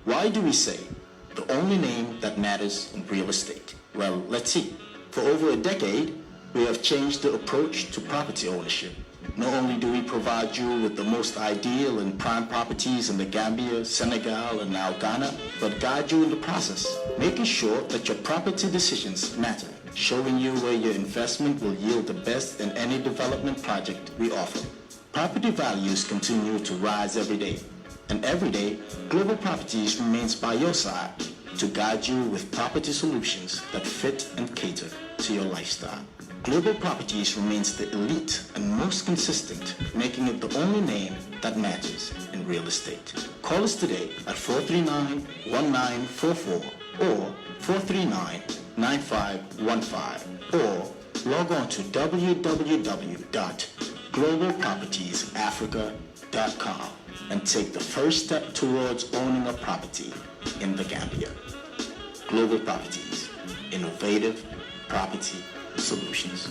Why do we say the only name that matters in real estate? Well, let's see. For over a decade, we have changed the approach to property ownership. Not only do we provide you with the most ideal and prime properties in the Gambia, Senegal, and now Ghana, but guide you in the process, making sure that your property decisions matter, showing you where your investment will yield the best in any development project we offer. Property values continue to rise every day, and every day, Global Properties remains by your side to guide you with property solutions that fit and cater to your lifestyle. Global Properties remains the elite and most consistent, making it the only name that matters in real estate. Call us today at 439-1944 or 439-9515 or log on to www.globalpropertiesafrica.com and take the first step towards owning a property in the Gambia. Global Properties, innovative property solutions.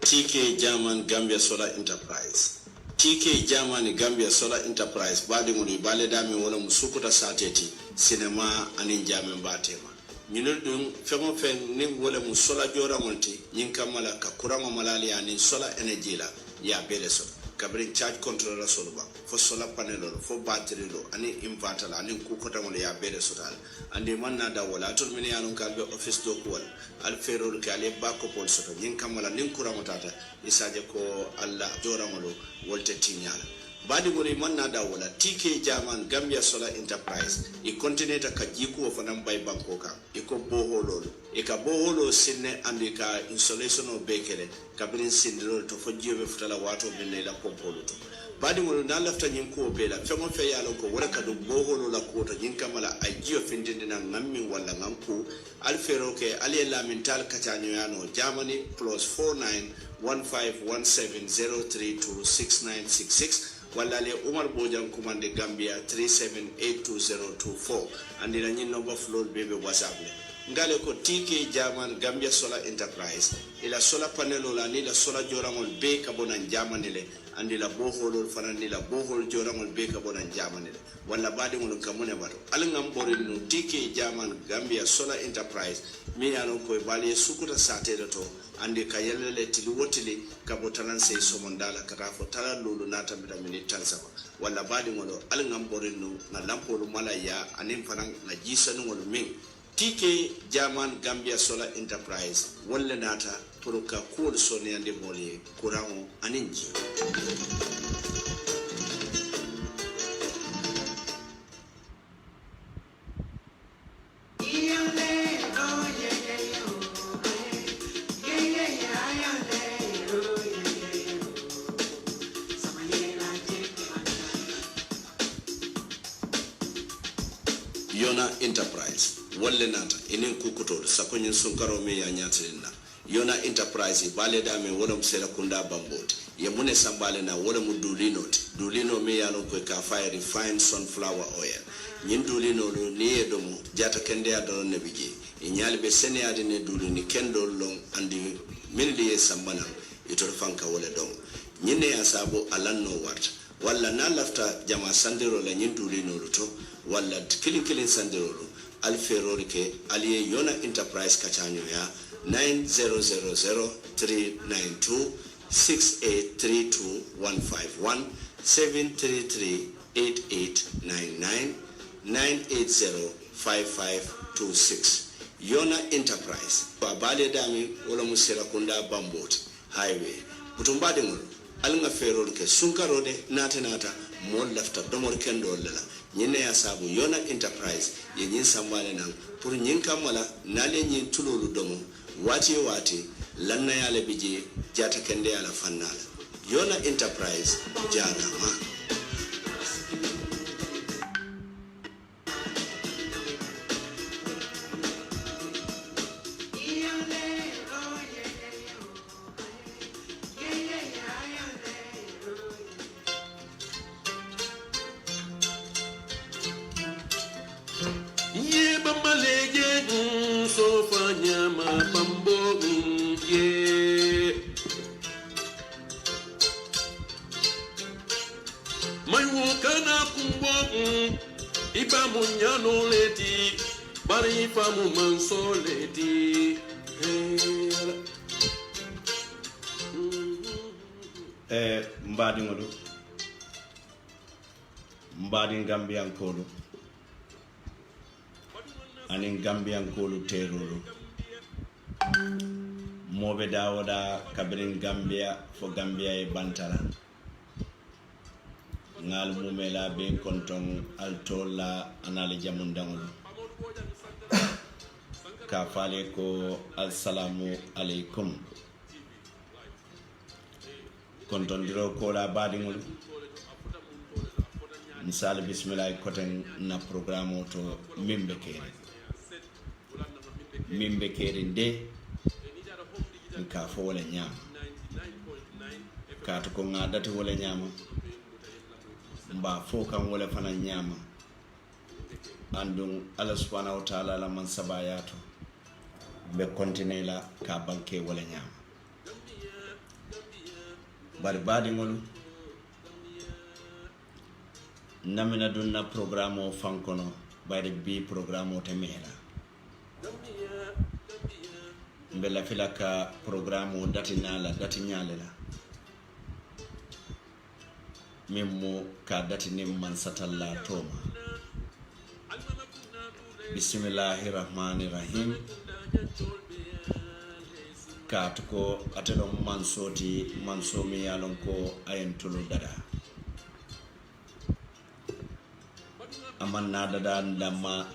TK German Gambia Solar Enterprise. TK German Gambia Solar Enterprise badi ngoni bale dami wala musukuta sateti cinema anin jamen batema. Minul dum femo fen ni wala musola jora monti yinkamala ka kurama malali anin solar energy la ya bele so. Kabrin charge controller solba for solar panel for battery lo ani inverter la ani kukota ngole ya bele sotal andi manna da wala to mini anun kalbe office do wal al ferol kale bako pol soto nyin kamala nin kurama tata isaje ko alla jora ngolo wolte tinyala badi ngole manna da wala TK German Gambia Solar Enterprise i continue ka jiku of nan bay bankoka e ko boholo e ka boholo sinne andi ka installation o bekele kabrin sindiro to fojjobe futala wato binne la pompolo to badi ngol na lafta nyin ko bela fengo fe yalo ko wala ka do boholo la ko to nyin kamala ajiyo findinde na ngammi wala ngamku alfero ke aliela mental katanyo yano Germany +491517032666 wala le Umar Bojan Kumande Gambia 37822024 andina nyin number floor bebe WhatsApp le ngale ko TK German Gambia Solar Enterprise ila solar panel la ni la solar jorangol be kabona Germany le andi la bohol fana ni la bohol jorangol be kabona Germany le wala badi ngol kamone bato alngam bori no TK German Gambia Solar Enterprise mi yano ko bali sukuta satede to andi ka yelele tili wotili kabotanan sey somondala katafo tala lulu nata bida minute tansaba wala badi ngolo alngam bori no na lampolo malaya anim fana na jisanu ngol min TK German Gambia Solar Enterprise wala nata puruka cool sone ande boli kuramo aninji Yona Enterprise walle nata enen kukuto sakonyin sunkaro me ya nyatirinna Yona Enterprise bale da me wala musela kunda bambot ye mune sambale na wala mu dulino me ya no ko ka fire refined sunflower oil nyin dulino no ni edomo jata kende ya don ne biji inyali be sene ade ne dulini kendo long andi minli ye sambana itor fanka wala don nyine ya sabo alanno wat walla na lafta jama sandiro la nyin dulino to walla kilin sandiro alferori ke aliye Yona Enterprise kachanyo ya 90003926832151 7338899 9805526 Yona Enterprise babale dami wala musira kunda bambot highway kutumbade ngolo alnga ferori ke sunkarode nata mol lafta domor kendo lela nyine ya sabu Yona Enterprise ye nyin sambale nan pour nyin kamala nale nyin tulolu domo wati lanna yale bije jata kende yala fannala Yona Enterprise jana ma mbadin Gambian kolo anin Gambian kolo terolo mobe dawoda kabirin Gambia fo Gambia e bantala ngal mumela be konton altola anale jamundangolo ka fale ko assalamu alaikum konton diro ko la badingol misal bismillah koten na programme to mimbe kere de ka fo wala nyama ka to ko ngadati wala nyama mba fo kan wala fana nyama andun Allah subhanahu wa ta'ala la man sabayato be kontine la ka banke wala nyama bari badingol namina dunna programme o fankono bari bi programme o temela mbela filaka programme o datinala datinyala mimmo ka datinim man satalla toma bismillahirrahmanirrahim katuko atelo mansoti mansomi yalon ko ayentulu dada amanna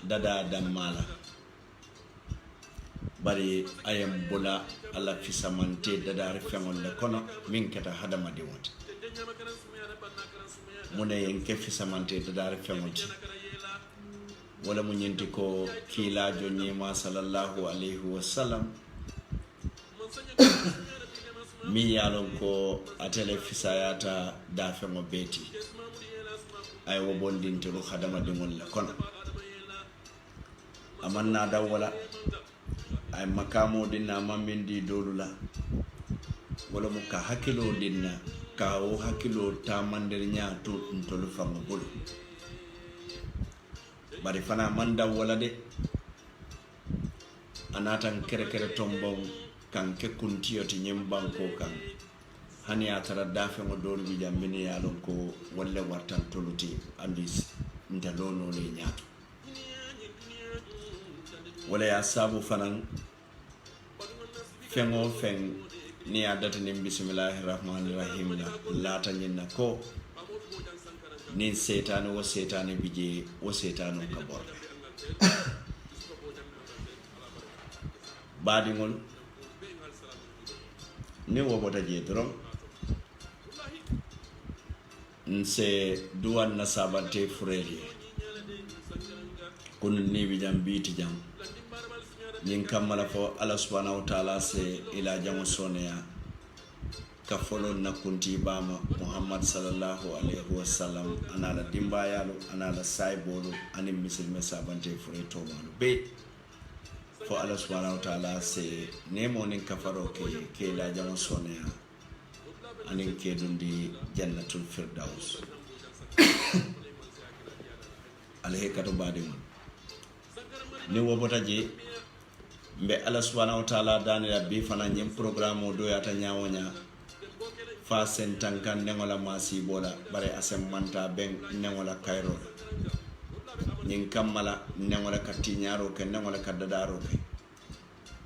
dada damala bari ayem bula ala fisamante dada refengol le kono min keta hadama de wonte mune en ke fisamante dada refengol wala mu nyenti ko kila jonni ma sallallahu alaihi wasallam mi yalon ko atele fisayata da fengo beti ay wo bondinte ru khadama de mon la kono amanna da wala ay makamo dinna mamindi dolula wala mu ka hakilo dinna ka o hakilo ta mandir nya to ntolu fango bulu bari fana manda wala de anatan kere tombon kan ke kuntiyoti nyembanko kan hani atara dafe mo dolu bi jambini yalon ko walla wartan toluti andis ndalono le nyaato wala ya sabu fanan fengo fen ni adata ni bismillahir rahmanir rahim la tanyina ko nin setane wo setane bije wo setane ka borbe badingol ni wo bota je dron nse duwan na sabante fureli kun ni bi jam biti jam nyin kamala fo Allah subhanahu wa ta'ala se ila jam soneya ka folo na kunti bama Muhammad sallallahu alaihi wasallam anala dimbayalo anala saibolo ani misilme sabante fure to malu be fo Allah subhanahu wa ta'ala se nemo nin kafaro ke la jam soneya ani ke dundi jannatul firdaus alhe kato badima ni wobota je mbe Allah subhanahu wa ta'ala dani rabbi fana nyem programme do yata nyawonya fa sen tankan nengola masi bola bare asem manta ben nengola kairo nyin kammala nengola katinyaro ke nengola kadadaro ke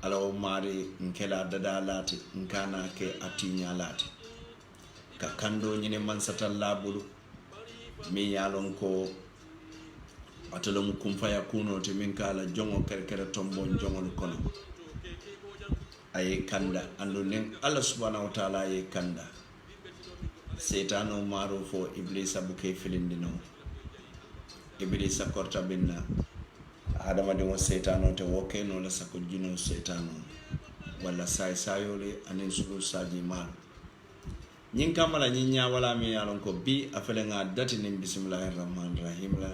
alaw mari nkela dada lati nkana ke atinya lati ka kando nyine man satalla bulu mi yalon ko atolom kumfaya kuno te min kala jongo kerkere tombo jongol kono ay kanda andu nen Allah subhanahu wa ta'ala ay kanda setano maro fo iblisa buke filindino iblisa korta binna adama de setano te woke no la sako jino setano wala say sayole anen sulu saji mal nyin kamala nyinya wala mi yalon ko bi afele nga dati nim bismillahir rahmanir rahim la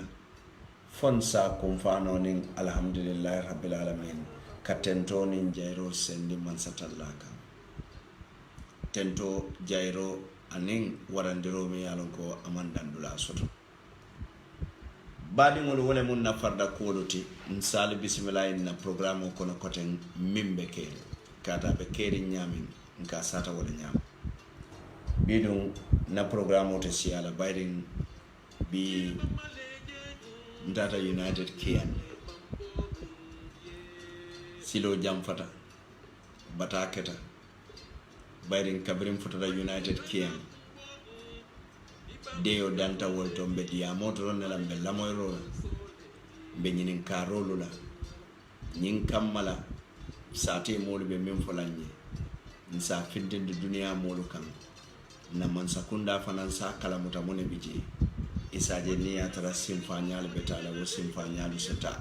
fonsa kumfano nin alhamdulillahi rabbil alamin ka tento nin jairo sendi man satallaka tento jairo anin warandiro mi yalon ko amandandula soto badi ngol wole mun na farda koloti nsali bismillah na programme kono koten mimbe ke kata be keri nyamin nka sata wala nyam bidun na programme to siala baydin bi Ndata United Kian Silo Jamfata Bataketa Bayrin Kabrim Futata United Kian Deo Danta Wolto Mbedi Yamoto Ronela Mbelamoiro Beninin Karolula Nyin Kamala Sati Molu Be Mimfolanye Nsa Fintin de Dunia Molukan Naman Sakunda Fanansa Kalamuta Mone Biji isaje ni atara simfanyal betala wo simfanyal seta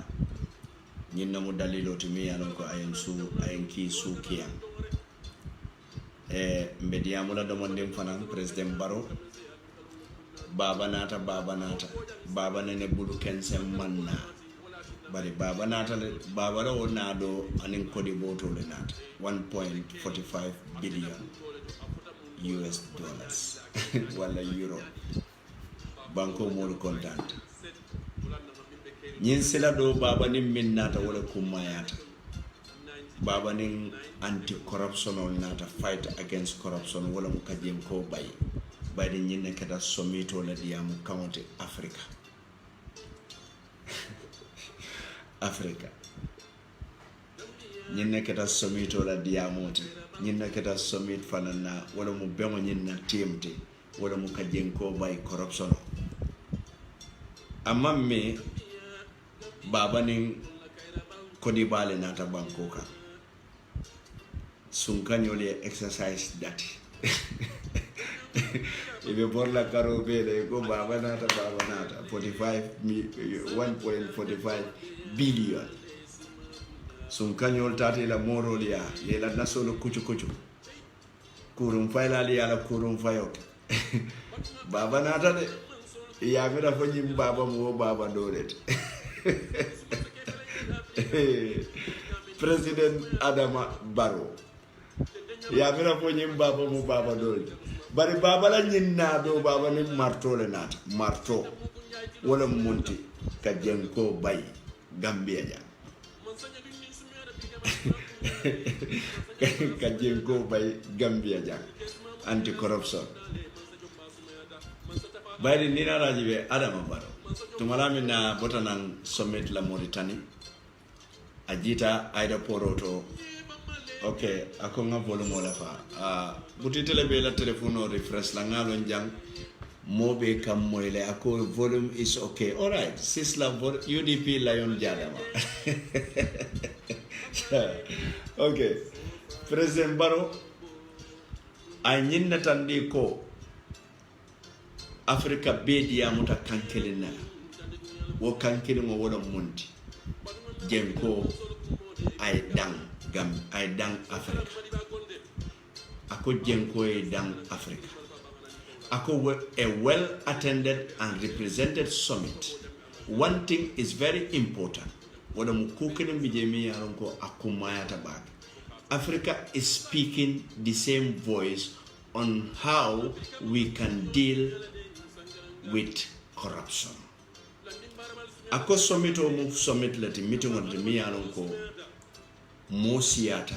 nyinna mu dalilo timi yalon ko ayen ki su kiyan mbedi amula do mon dem fanan president baro baba nata baba nene bulu kensem manna bari baba nata baba ro nado anin kodi boto le nata 1.45 billion US dollars wala euro banko mol contant nyin sila do baba nim min nata wala kumayata baba nin anti corruption on nata fight against corruption wala mu kajem ko bay di nyin ne kata somito la diamu county africa nyin ne kata somito la diamu nyin ne kata somit fanana wala mu bemo nyin na timte wala mu kajem ko bay corruption amma me baba nin kodi bale nata banko ka sun kanyole exercise dati ibe borla karo be ko baba nata 1.45 billion sun kanyol tati la morolia yela nasolo kuchu kurum fayla li ala kurum fayok baba nata de ya mira fo nyim baba mo baba dolet President Adama Barrow ya mira fo nyim baba mo baba dolet bari baba la nyinna do baba ni marto le nata marto wala monti ka jenko bay Gambia ja ka jenko bay Gambia ja anti corruption bayri ni na rajibe Adama Barrow tumalami na botanan summit la Mauritanie ajita aeroport to okay akonga volume la fa buti telebe la telephone refresh la ngalo njang mobe kam moyle ako volume is okay all right sisla UDP Lion Jadama okay President Barrow anyinna tandi ko Africa bedia muta kankelina wo kankeli mo wona monti jenko ay dang Africa ako jenko ay dang Africa ako a well attended and represented summit. One thing is very important. Wada mu kukene bijemi yaron ko akumaya tabak. Africa is speaking the same voice on how we can deal with corruption. Ako summit o mu summit lati meeting on the mi yaron ko mo siyata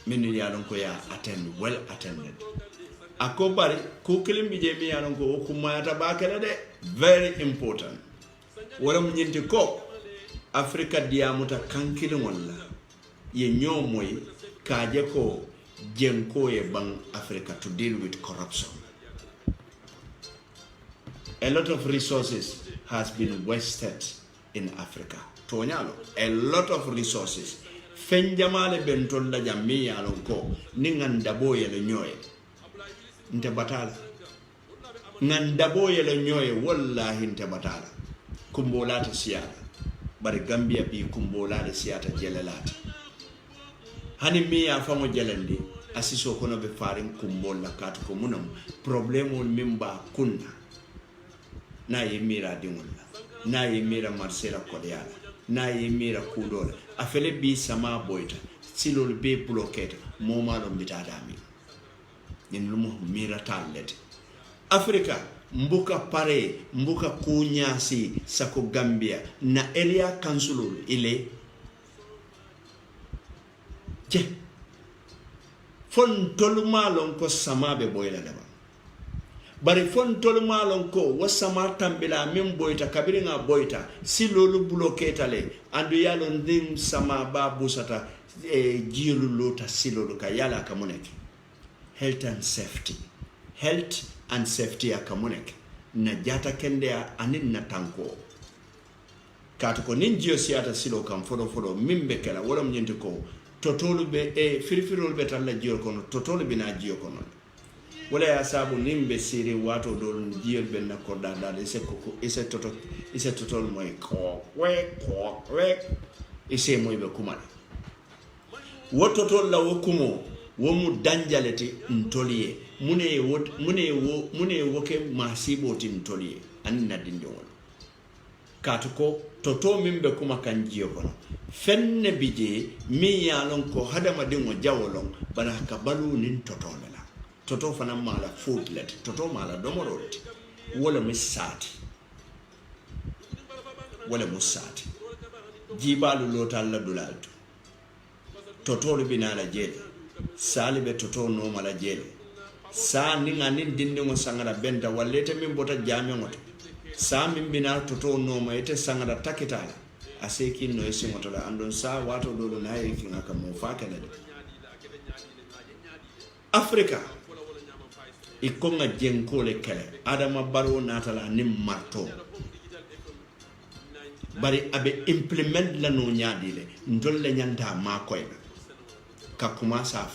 minu yaron ko ya attend well attended. Ako bari kukilim bijemi yaron ko okumaya tabakela de very important. Wala mu nyinti ko Africa diamuta kankilin wala ye nyomoy kaje ko jenko ye bang Africa to deal with corruption. A lot of resources has been wasted in Africa. Tonyalo, a lot of resources. Fenjamale bentol da jamii alon ko ni ngandabo ye le nyoye. Nte batala. Ngandabo ye le nyoye wallahi nte batala. Kumbolata siyata. Bari Gambia bi kumbolata siyata jelalata. Hani mi ya famo jelandi asiso kono be farin kumbola katu ko munam problemo mimba kunna. Na yemira dingola. Na yemira Marcela Kodiala. Na yemira Kudola. Afele bi sama boyta. Silol be blockade moma do bitadami. Yen lumo mira tallet. Africa mbuka pare mbuka kunyasi sako Gambia na area council ile je fon tolumalon ko samabe boyla daba bari fon tolumalon ko wasama tambila min boyta kabiringa boyta silolu bloketale andu yalo ndim sama ba busata jilu lota silolu ka yala kamuneke health and safety akamuneke na jata kende anin na tanko katuko ninjio siata silo kam fodo mimbe kala wala mnyente ko totolu be firifirol be talla jiyo kono totolu be na jiyo kono wala ya sabu nimbe siri wato dol jiyo be na korda dal ise totol moy ko we ise moy be kumala wo totol la wo kumo wo mu danjaleti ntoliye mune woke masiboti ntoliye anna dindewol katuko toto mimbe kuma kanjiyo kono fenne bije mi yalon ko hadama dingo jawolon bana ka balu nin toto la toto fana mala footlet toto mala domoroti wala misati jibalu lotal la dulalto toto binala jele salibe toto no mala jele sa ninga nin dindingo sangara benta wallete min bota jamengoto sa min bina toto no ma ite sangara takitala aseki no esi motola andon sa wato dolo na yiki ngaka mo fakale de Africa ikonga jenko le kale adama baro natala nim marto bari abe implement la no nyaadile ndolle nyanda makoyba ka kumasa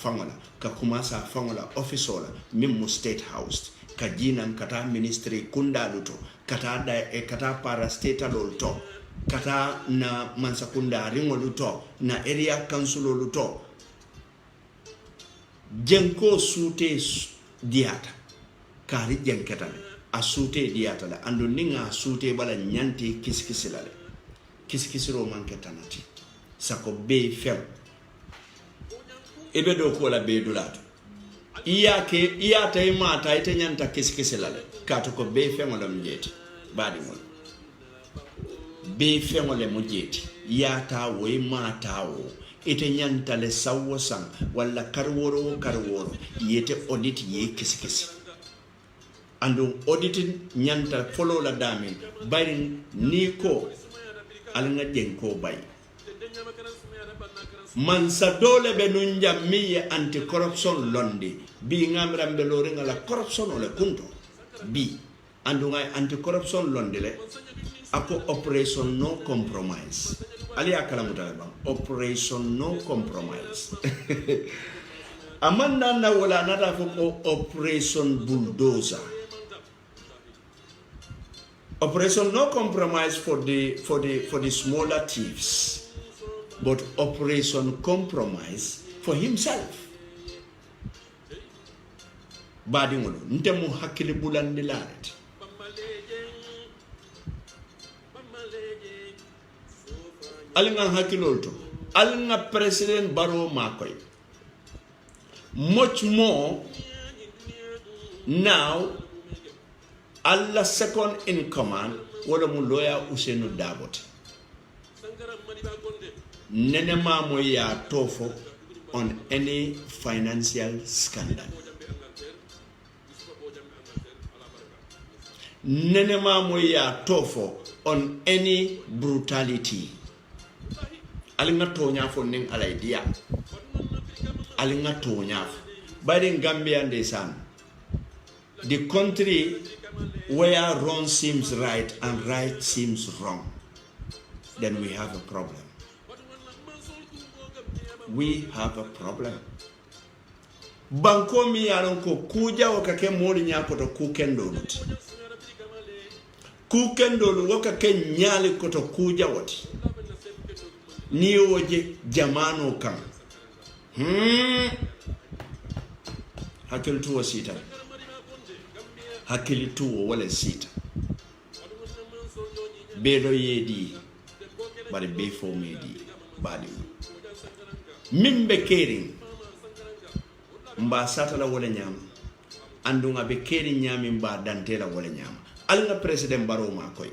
fangola officer min mu state house ka jinan kata ministry kunda luto kata kata para state lolto kata na mansakunda ringo luto na area council luto jenko sute diata kari jenketale a sute diata la ando ninga sute bala nyanti kiskisilale kiskisiro manketanati sako be fem ebe do ko la be dulato iya tay mata ite nyanta kiskisilale kato ko be fem wala mjeti badi mon be fem wala mjeti ya ta we mata wo ite nyanta le sawo sang wala karworo yete audit ye kiskisi ando auditing nyanta follow la damin bari ni ko alanga jenko bay mansa dole be nunja miye anti corruption londi bi ngamra mbelori ngala corruption ole kunto bi andu ngay anti corruption londi le ako operation no compromise ali akala mutalaba operation no compromise amanda na wala nata fo operation bulldozer Operation no compromise for the smaller thieves, but Operation compromise for himself. Badingolo ntemu hakili bulandi laret. Alinga hakilolto. Alinga President Barrow Makoy. Much more now. Allah second in command wala mu lawyer Ousainou Darboe. Nenema mo ya tofo on any financial scandal. Nenema mo ya tofo on any brutality. Alinga tonya fo ning alaidia. Alinga tonya. By the Gambia and the San. The country where wrong seems right and right seems wrong, then we have a problem. We have a problem. Banko mi alonko kuja wakake mori nyakoto kukendoluti. Kukendolu wakake nyali koto kuja wati. Niyo waje jamano kam. Hakil tuwa sita. Hakili tuwo wale sita. Bedo yedi. Bari befo medi. Badi. Mimbe kering. Mba satala wale nyama. Andunga be kering nyami mba dantela wale nyama. Alinga President Barrow Makoy.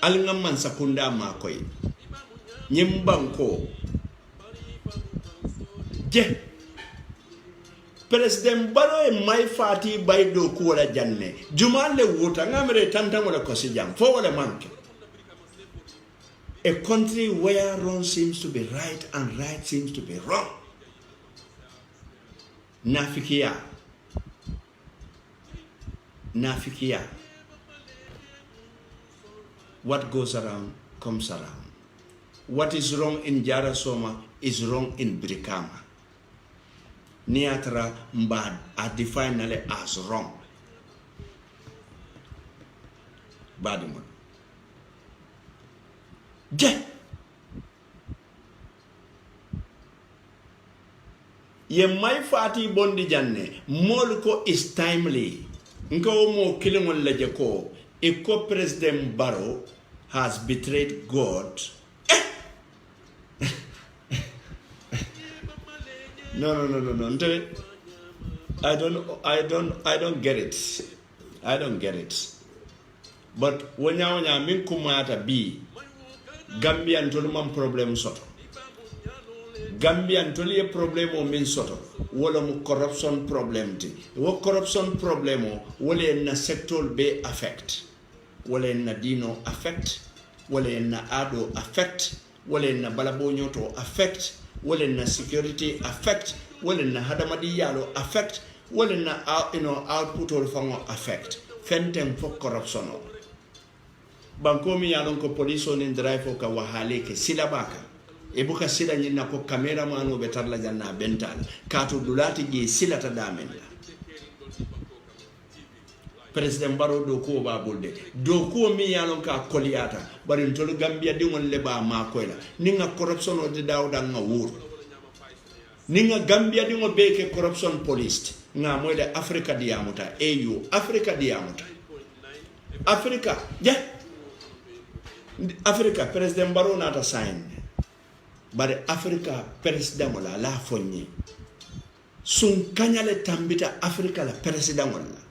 Alinga Mansakunda Makoy. Nyimbanko. Je. President Barrow e mai fati bay do ko wala janne jumal le wuta ngamre tantam wala ko sijam fo wala manke. A country where wrong seems to be right and right seems to be wrong. Nafikia. What goes around comes around. What is wrong in Jarasoma is wrong in Brikama. Niatra mbad are defined as wrong. Badimon. Je. Ye mai fati bondi janne molko is timely. Nko mo kilingol leje ko iko President Barrow has betrayed God. No. I don't get it. I don't get it. But when you min kumata bi Gambian tolman problem soto. Gambian toli a problem o min soto. Wala mu corruption problem ti. Wo corruption problem o wala na sector be affect. Wala na dino affect. Wala na ado affect. Wala na balabonyoto affect. Wala na security affect, wala na hadamadi yalo affect, wala na output or fango affect. Fentem for corruption. Banko mi yalon ko police on drive ka wahale ke sila baka. Ebuka sila nyina ko cameraman o betarla janna bental. Kato dulati gi sila ta damenda. President Barrow do ko ba bolde. Do ko mi yalon ka koliata. Bari ntolu Gambia di won leba ma koyla. Ninga corruption o de dawda nga wur. Ninga Gambia di ngo beke corruption police. Nga moyle Africa diamuta. AU Africa diamuta. Africa, yeah. Africa President Barrow nata sign. Bari Africa President wala la fonyi. Sun kanyale tambita Africa la President wala.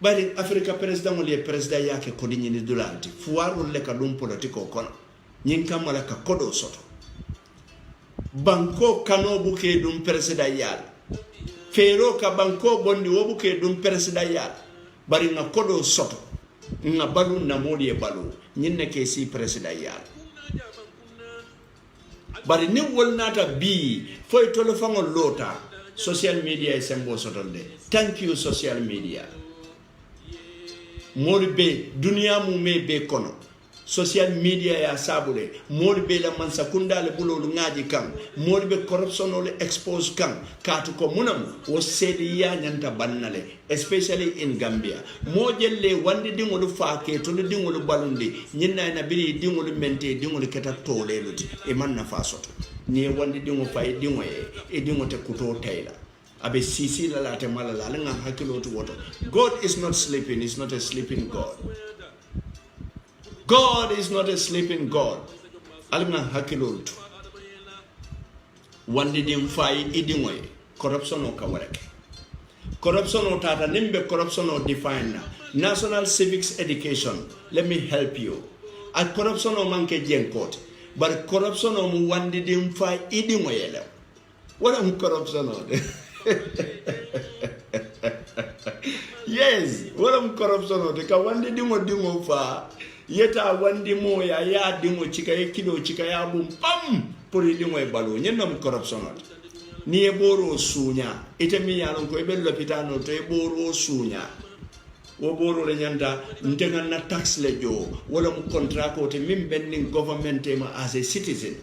Bari Africa President wala President yake kodi nyini dulanti. Fuwaru leka dum politiko kono. Nyinka mala ka kodo soto. Banko kano buke dum President yal. Fero ka banko bondi wo buke dum President yal. Bari nga kodo soto. Nga balu na modi e balu. Nyinne ke si President yal. Bari ni wolnata bi foy tolo fango lota. Social media is sembo soto de. Thank you social media. Mori be dunia mu me be kono social media ya sabule mol be la man sakunda le bulol ngaji kan mol be corruption le expose kan katu ko munam o sedi ya nyanta bannale especially in Gambia mo jelle wande dingolu faake to dingolu balundi nyinna na biri dingolu mente dingolu keta tole luti e man na fasoto ni wande dingo fay dingo e dingo te kuto tayla abe sisi la late malala nga hakilo to woto. God is not sleeping, he's not a sleeping God. God is not a sleeping God. Alga hakilo to wande dim fay idingo corruption o kawareke corruption o tata nimbe corruption o define national civics education. Let me help you. A corruption o manke jenkot but corruption o mu wande dim fay idingo yele what am corruption o yes what am corruption o ka wande dingo fa yeta wande mo ya dingo chika kido chika ya bum pam pour dingo e balo nyenam corruption o ni e boro sunya ite mi yalon ko e bel lopitano to e boro sunya wo boro le nyanda ntenga na tax le jo wala mu contract ko te min bending government ma as a citizen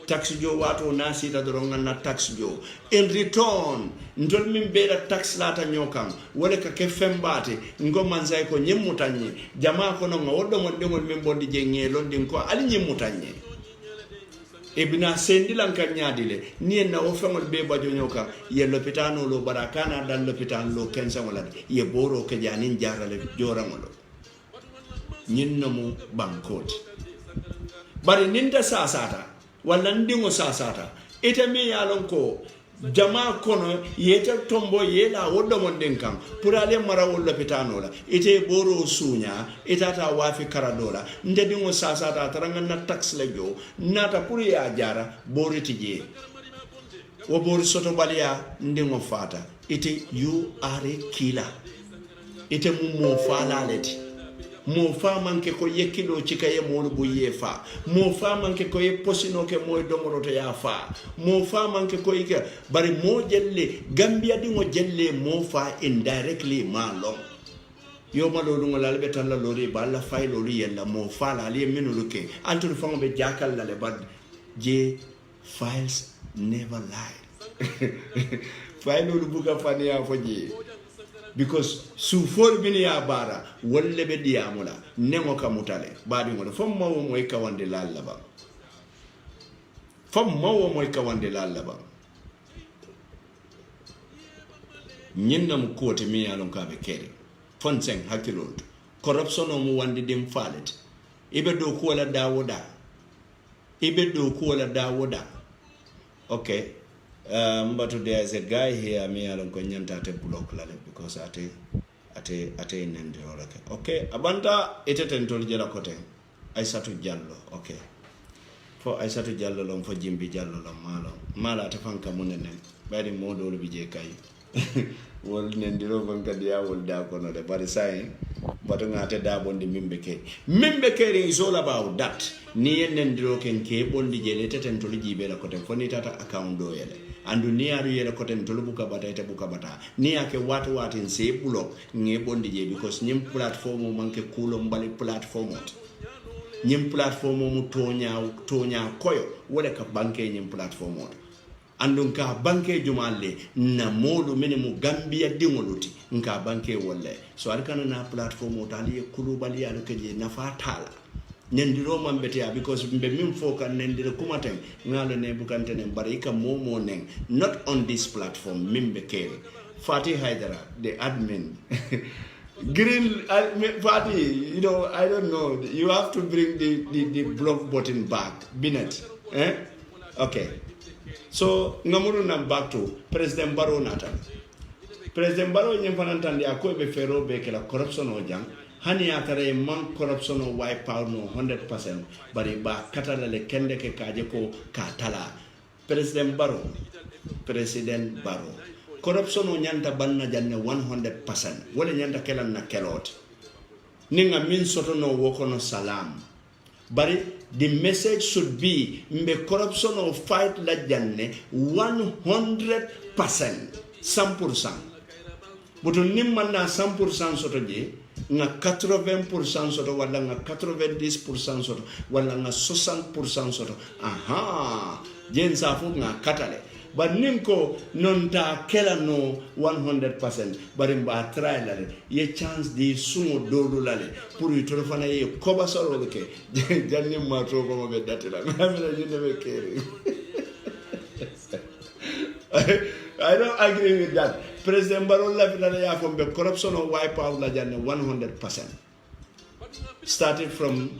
tax jo wato na sita doronga na tax jo in return ndol min beda tax lata nyokam wala ka ke fembate ngo manzay ko nyimutanye jama ko no ngodo mon dengol min bondi je ngelon din ko ali nyimutanye e bina sendi lan kan nyaadile ni na o fengol be bajo nyoka ye lopitano lo barakana dal lopitan lo kensa wala ye boro ke janin jarale joramolo nyinno mu bankoti bari ninda sasata wala ndingo sasata ite mi yalon ko jama kono yete tombo yela wodo mon denkam pour aller marawol lopitano la ite boro sunya itata wafi karadola ndedingo sasata taranga na tax la jo nata pour ya jara boriti je wo bor soto balia ndingo fata ite you are a killer ite mo fala leti mo fa manke ko yekilo chika ye mo bu yefa mo fa manke ko ye posino ke mo domoro to ya fa mo fa manke ko ike bari mo jelle Gambia di mo jelle mo fa indirectly ma long yo ma do ngol be tan la lori balla fay lori yella mo fa la li minu luke antul fa be jakal la le bad je files never lie fay lolu buka fani ya fo je because su for bini ya bara wolle be diamula nengo kamutale badi ngol fam mawo moy kawande lalla ba fam mawo moy kawande lalla ba nyinnam kote mi yalon ka be kere fonsen hakilol corruption o mu wande dim falet ibe do ko wala dawoda okay but there's a guy here me alon ko nyanta te block la because ate nende okay abanta eteten tol jela kote Aissatou Diallo okay fo Aissatou Diallo lon fo Jimbi Diallo lon mala ta fanka munene bari modolo bije kay wol nendiro fanka dia wol da kono de bari sai bato ngate da bondi mimbe ke is all about that ni nendiro ken ke bondi jele teten tol jibe la kote fo ni tata account do yele andu ni aru yele koten tolu buka bata ni ake watu in se block nge bondi je because nyim platform manke kulo mbali platform nyim platform mu tonya koyo wala ka banke nyim platform andu ka banke jumalle na modu minimu Gambia dingoluti nka banke wolle so alkana na platform tali kulu bali ala keje nafa tala nendiro mambetea because mbe min foka nendiro kumaten ngalo ne bukante ne barika momo neng not on this platform mimbe kere Fatih Haidara the admin green Fatih, you know, I don't know, you have to bring the block button back Binet okay so ngamuru nam back to President Barrow Natal President Barrow nyemfanantandi akobe fero be kala corruption o jang hani akare man corruption o wipe out no 100% bari ba katala le kende ke kaje ko katala President Barrow corruption o nyanta banna janne 100% wala nyanta kelan na kelot ninga min soto no woko no salam bari the message should be mbe corruption o fight la janne 100% 100% buto nimman na 100% soto je nga 80% soto wala nga 90% soto wala nga 60% soto aha jen sa fu nga katale ba ninko non ta kela no 100% bari mba try la ye chance di sumo dolu la pour yu to fana ye ko ba solo ke janni ma to ko be datela ngamela ni be kere I don't agree with that. President Barrow left from the corruption of wipe out la janne 100%. Starting from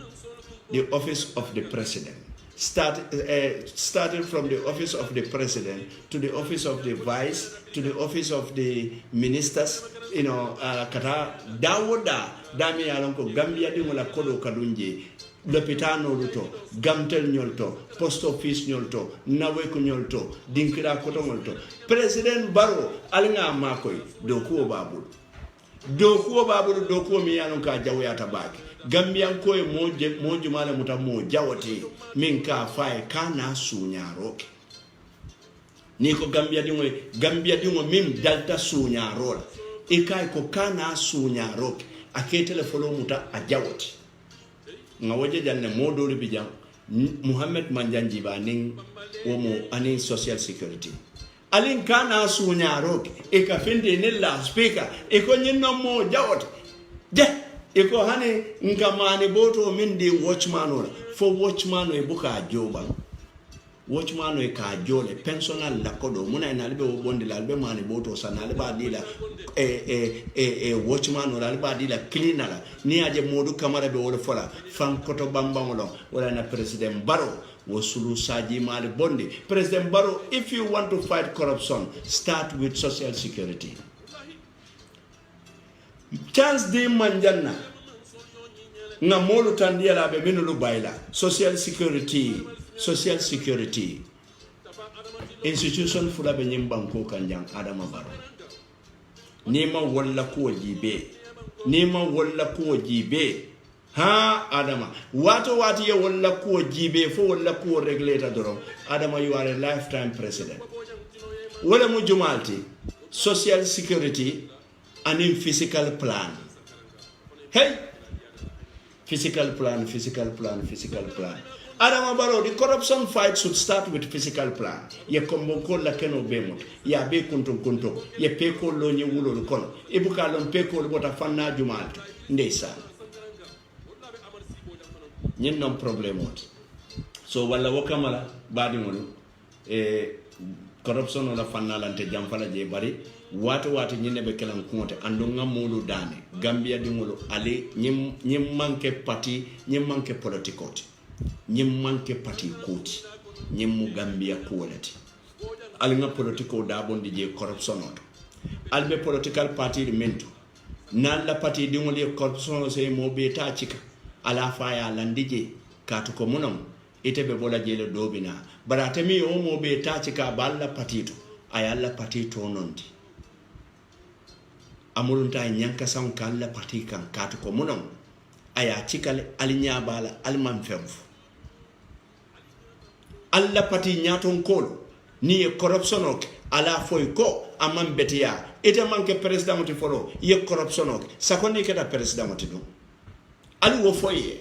the office of the president. Starting from the office of the president to the office of the vice to the office of the ministers, kata dawoda dami alonko Gambia di mola kodo kadunje lopitano luto gamtel nyolto post office nyolto nawe ko nyolto dinkira koto nyolto president Barrow alinga makoy dokuo babul dokuo mi yanon ka jawyata baki Gambian koy mo jumala muta mo jawati min ka fay kana suñaroke ni ko Gambia dingo min dalta suñarola e kay ko kana suñaroke ake telefolo muta a jawati ngawoje janne mo dole bijam Muhammad Manjanji ba nin womo ani social security alin kana suñaroke e ka finde ne la speaker e ko nyinno mo jawati je iko hane ngamani boto min di watchman ola fo watchman e buka joba watchman e ka jole pensional la kodo muna ina libe bondi la libe mani boto sana liba dila watchman ola liba dila cleaner la ni aje modu kamara be wala fola fan koto bambangolo wala na president Barrow wasulu saji mali bondi president Barrow if you want to fight corruption start with social security. Chance de manjana nga molu tandia la be minulu baila social security institution fula be nyimbanko kanjang Adama Barrow nima walla ko jibe ha Adama wato ya walla ko jibe fo walla ko regulator doro Adama you are a lifetime president wala mu jumalti social security and in physical plan. Hey! Physical plan. Adama Barrow, the corruption fight should start with physical plan. Ye komboko la keno bemot. Ya be kunto. Ye peko lo nye wulo lukono. Ibuka lon peko lo bota fanna jumalto. Ndesa. Nyen non problemot. So wala wakamala badi monu. Corruption wala fanna lante jamfala je bari. Watu nyine be kelan kumote andonga mulu dane Gambia dingolo ale nyim manke parti nyim manke politikoti nyim manke parti kuti nyim mu Gambia kuolati alinga politiko da bondi je corruption oto albe political party mento nan la parti dingolo corruption se mo be ta chika ala faya landije katu ko munam itebe bola jele dobina barate mi o mo be ta chika balla patito ayalla patito nondi amulunta nyanka san kala parti kan katu ko munon aya cikale alinya bala alman femfu alla parti nyaton kol ni corruption ok ala foy ko amman betiya ite manke president ti foro ye corruption ok sakoni keta president ti do ali wo foye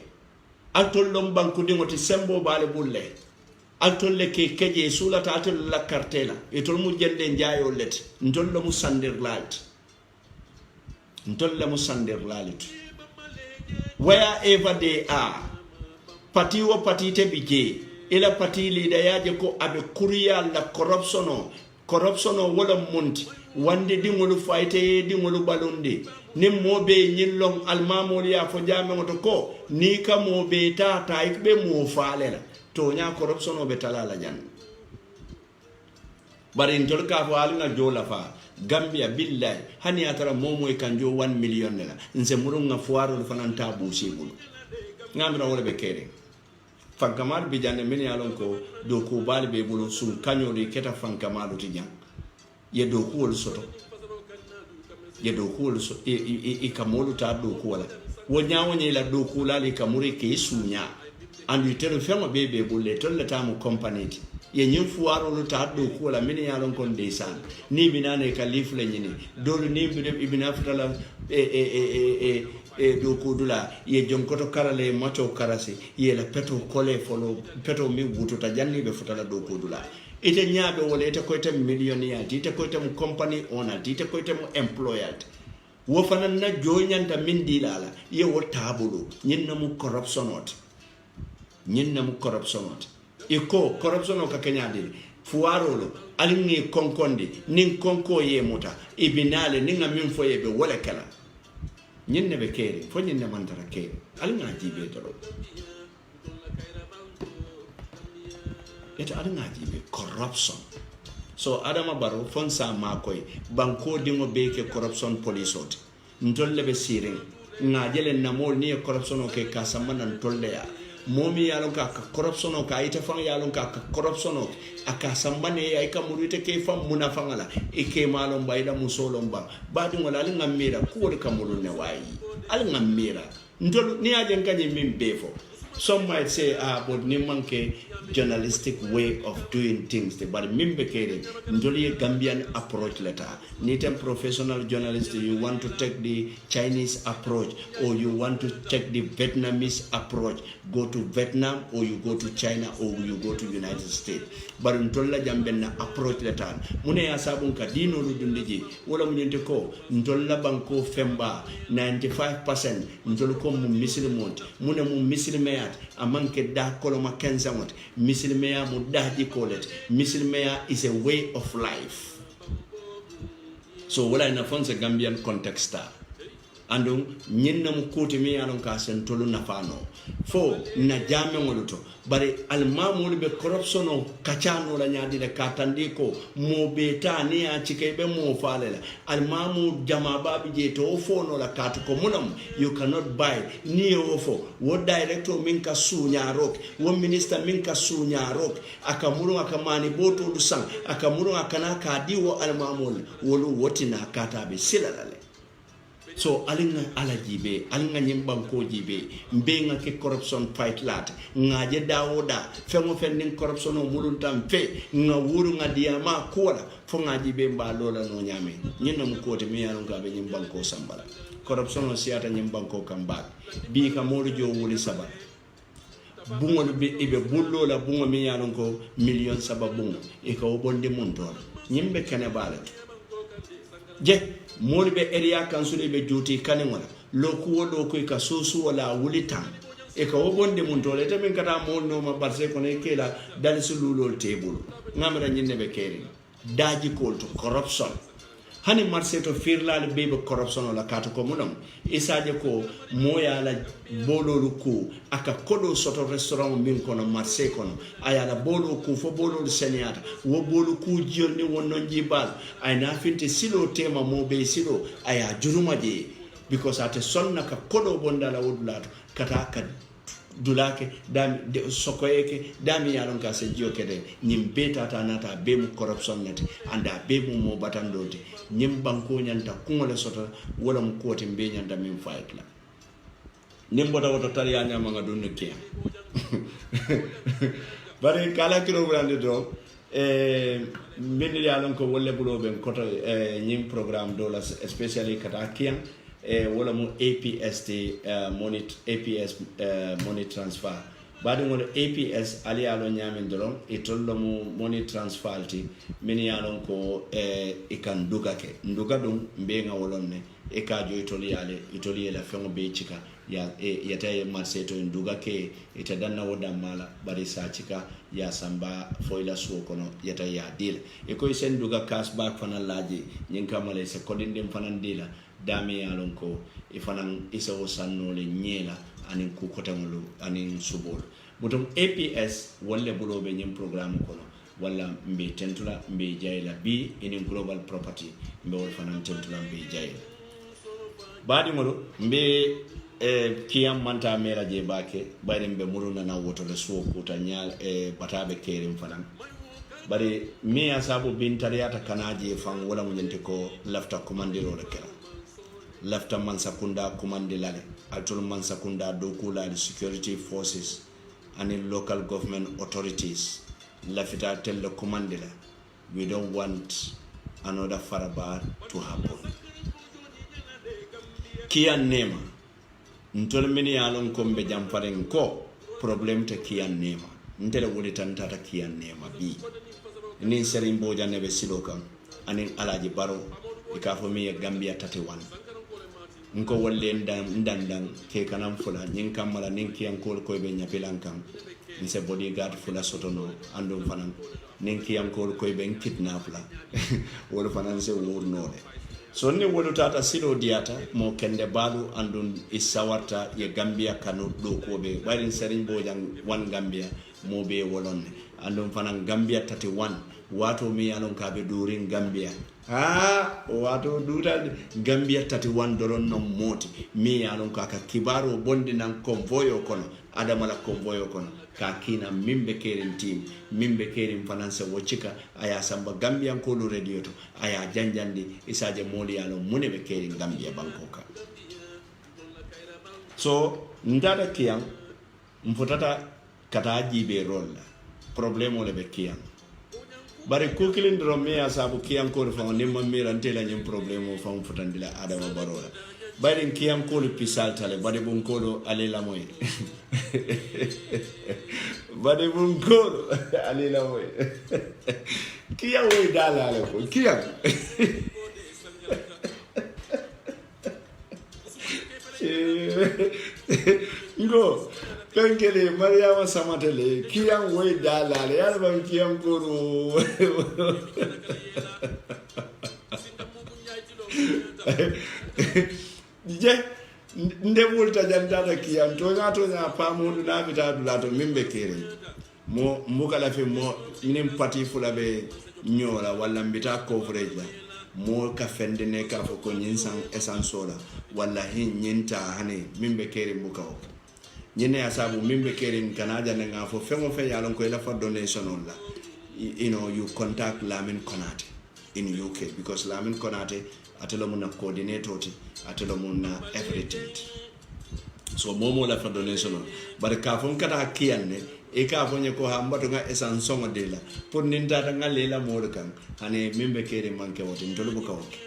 altollom banku dingoti sembo bale bulle altolle ke keje sulata atol la cartela etol mu jende njaayo let ndollo mu sandir light ntolle mu sander lalitu wherever they are party wo party te bije ila party leader yaje ko abe kuriya la corruption wala munti wande dingolu fighte dingolu balonde ni mobe nyillong almamol ya fo jame ngoto ko ni ka mobe ta ikbe mo falela to nya corruption be talala jan bari ntol ka fo alina jola fa Gambia billahi hani atara momo e kanjo 1 million la nse murunga fuaro fananta busi bulu ngamira wala be kere fankamar bi jande min yalon ko do ko bal be bulu sun kanyo ri keta fankamar ti jang ye do ko wol soto e kamolu ta do ko wala wo nyaawo ni la do ko la le kamuri ke sunya andu telu fengo bebe bulle tolle tamu company ye ñin fuwaro lu ta do ko la min ya lon kon desan ni binane ka lifle ñini dolu ni bi ibina futala do ko dula ye jonkoto karale macho karasi ye la peto kole folo peto mi wuto ta janni be futala do ko dula ite ñaabe wala ite ko ite millionaire ite ko ite company owner ite ko ite employer wo fanan na joñanta min dilala ye wo tabulu ñinna mu corruption iko corruption ka kenyadil fuwarolo alingi konkondi nin konko ye muta ibinale ninga min foye be wala kala nyinne be kere fo nyinne mantara kere alinga jibe doro eta alinga jibe corruption so adama baro fonsa makoy banko dingo be ke corruption police ot ndolle be sirin ngajele namol ni corruption o ke kasamana ntolle ya momi yalon ka corruption o ka ita fang yalon ka corruption o aka sambane ay ka murite ke fam munafangala e ke malon bayda musolon ba badi wala ali ngamira ko ka mulun ne wayi ali ngamira ndol ni ajen kanye min befo some might say but ni manke journalistic way of doing things but mimbe kere ndoli Gambian approach letter nitem professional journalist you want to take the Chinese approach or you want to take the Vietnamese approach go to Vietnam or you go to China or you go to United States but ndolla jamben na approach letter mune ya sabun ka dino lu dundiji wala munente ko ndolla banko femba 95% ndol ko mu muslimont mune mu muslimayat amanke da koloma kenzamot Misilmeya mudaji kolet. Misilmeya is a way of life. So wala ina fonse Gambian context ta. Andung nyinna mukoti mi alon ka sentolu nafano. Fo na jame ngoluto. Bari almamu be corruption o kachano la nyadi le katandiko mo beta ni a chikebe mo falela. Almamu jama babi je to ofo no la katu ko munam you cannot buy ni ofo. Wo director minka sunya rock, wo minister minka sunya rock. Akamuru akamani boto lusang, akamuru akana kadiwo almamu wolu wotina katabe silalale. So alinga ala jibe alinga nyimbanko jibe mbenga ke corruption fight lat ngaje dawoda fengo fending corruption o muluntam fe nga wuru nga diama kola fo ngaji be mba lola no nyame nyino mkote mi yalon ka be nyimbanko sambala corruption o siata nyimbanko kamba bi ka modu jo wuli saba bungo be ibe bullo la bungo mi yalon ko million saba bungo e ka obonde monton nyimbe kane bala je moli be area council be joti kanengona lokuwo loko ka sosu wala wulitam e ka wobonde mun tole te min kata mol no ma barse ko ne kela dal sululol table ngamra nyinne be keri daji ko to corruption hani marse to firlal be corruption wala kato ko munam isaje ko moya la bololu ko aka kodo soto restaurant min kono marse kono aya la bolo ko fo bolo seniata wo bolo ku jonni wonnon jibal ay na finti silo tema mo be silo aya jurumaje because ate sonna ka kodo bondala wodulato kata ka dulake dami sokoyeke dami yalon ka se jokede nyim beta ta nata be mu corruption net anda be mu mo batandoti nyim banko nyanta kungole soto wala mu koti be nyanta min fight la nimbo da woto tariya nyama nga dunu ke bare kala kilo brande do mbindi yalon ko wolle bulo ben koto nyim programme do la especially kata kian wala mo APS money transfer badi ngol APS ali alo nyamen doron e tollo mo money transfer ti min yalon ko e kan dugake nduga dum be nga wolonne e ka jo itoli la fengo be chika ya yata marse to ndugake ita danna woda mala bari sa chika ya samba foila suo kono yata ya dil e ko sen duga cash back fana laji nyinka male se kodindem fana dila dami yalon ko ifanan isa wosanno le nyela anin ku kotamulu anin subol mutum APS wala bulobe nyim programme kono wala mbe tentula mbe jayla bi in global property mbe wol fanan tentula mbe jayla badi modo mbe kiyam manta mera je bake bayre mbe muruna na woto le suo kuta nyal batabe kerim fanan bari mi asabu bintariata kanaje fan wala munyente ko lafta commandiro le kera lafta mansakunda commandilale altul mansakunda dokula security forces and local government authorities lafita telle commandela. We don't want another Faraba to happen. Kia nema ntol mini alon kombe jamparen ko problem te kia nema ntele wuli tantata kia nema bi nin serin boja nebe silokan anin alaji baro ikafo mi Gambia 31 nko wolle ndandan ke kanam fula nyin kamala nin kiyan kol ko be nyapilan kan nse bodyguard fula sotono andum fanan nin kiyan kol ko be kidnap la wol fanan se wurnode so ni wolu tata silo diata mo kende balu andun isawarta ye Gambia kanu do ko be warin serin bojang wan Gambia mo be wolonne andun fanan Gambia 31 wato mi alon ka be durin Gambia wato duta Gambia 31 doron no moti mi alon ka kibaro bondi nan convoyo kono adamala convoyo kono ka kina mimbe kerin team mimbe kerin finance wochika aya samba Gambia ko lo radio to aya janjandi isaje moli alon munebe kerin Gambia bankoka so ndada kiyam mfotata kata jibe rolla problemo le be kiyam bari ko kilin do me asabu kiyam ko fa ne mamira ntela nyim problemo fa mfutandila adama barola bari kiyam ko le pisal tale bari bon ko do ale la moy bari bon ko ale la moy kiyam way dala le ko kiyam ngo kankele Mariama Samatele kiyam way dala le yalla ban kiyam ko je ndebul ta jandata kiyam to nya pamudu na bita dulato mimbe kere mo mbukala fe mo nim parti fula be nyola wala mbita coverage la mo ka fende ne ka fo ko nyinsan esansola wala hin nyinta hane mimbe kere mbukaw nyine asabu mimbe kere kanaja nga fo fengo fe yalon ko ila fa donation on la you know you contact Lamin Konate in UK because Lamin Konate atelo mun na coordinator ti atelo mun na everything so momo la fa donation on bar ka fon kata kiyanne e ka fonye ko hamba to nga esan songo de la pour ninta ta ngalela mod kan hane mimbe kere manke wote ndolo bu kawke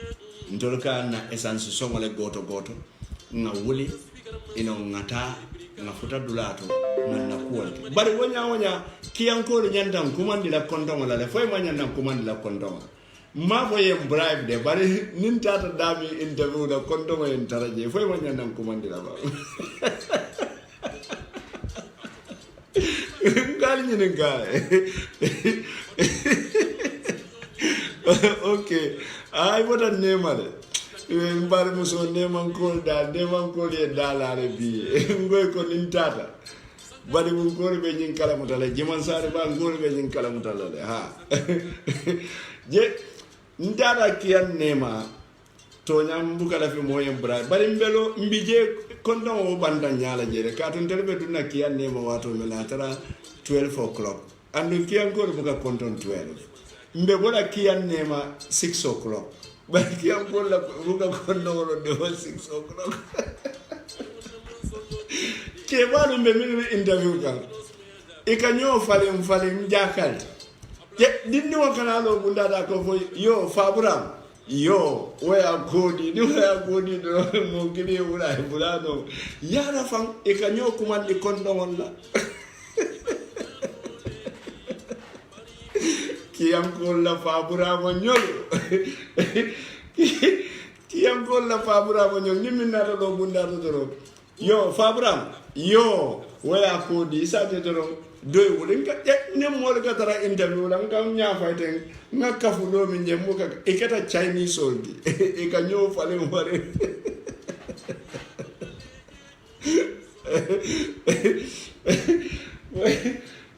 ndolo ka na esan songo le goto nga wuli ino ngata nga futa dulato na kuwalke bari wonya kiyankolo nyanda kumandi la kondongo la foy ma nyanda kumandi la kondongo ma foye bribe de bari ninta ta dami interview la kondongo en taraje foy ma nyanda kumandi la ba ngali nyine ngai okay ay wota nemale mbari muso neman kol ye dalare bi ngoy ko nintata bari mun ko be nyin kala mutala jiman sare ba ngol be nyin kala mutala ha je ndara kiyan nema to nyam bukala fi moyen bra bari mbelo mbije kondo o banda nyala jere ka ton terbe dunna kiyan nema wato mela tara 12 o'clock andu kiyan ko buka konton 12 mbe bola kiyan nema 6 o'clock bari kiyan ko la buka kondo lo de 6 o'clock ke balu mbe mi interview kan e kanyo fale njakal je dinni wakana lo bunda da ko fo yo fabram yo where godi do mo gidi wala bulano yara fam e kanyo kumandi kondo wala kiyam ko la fabram nyol kiyam ko la fabram nyol nimina do bunda do yo fabram yo where godi sa de do doy wulin ka ne mo ga tara interview lan kam nya fayten na kafulo min je mo ka e kata Chinese soldi e ka nyo fale ngore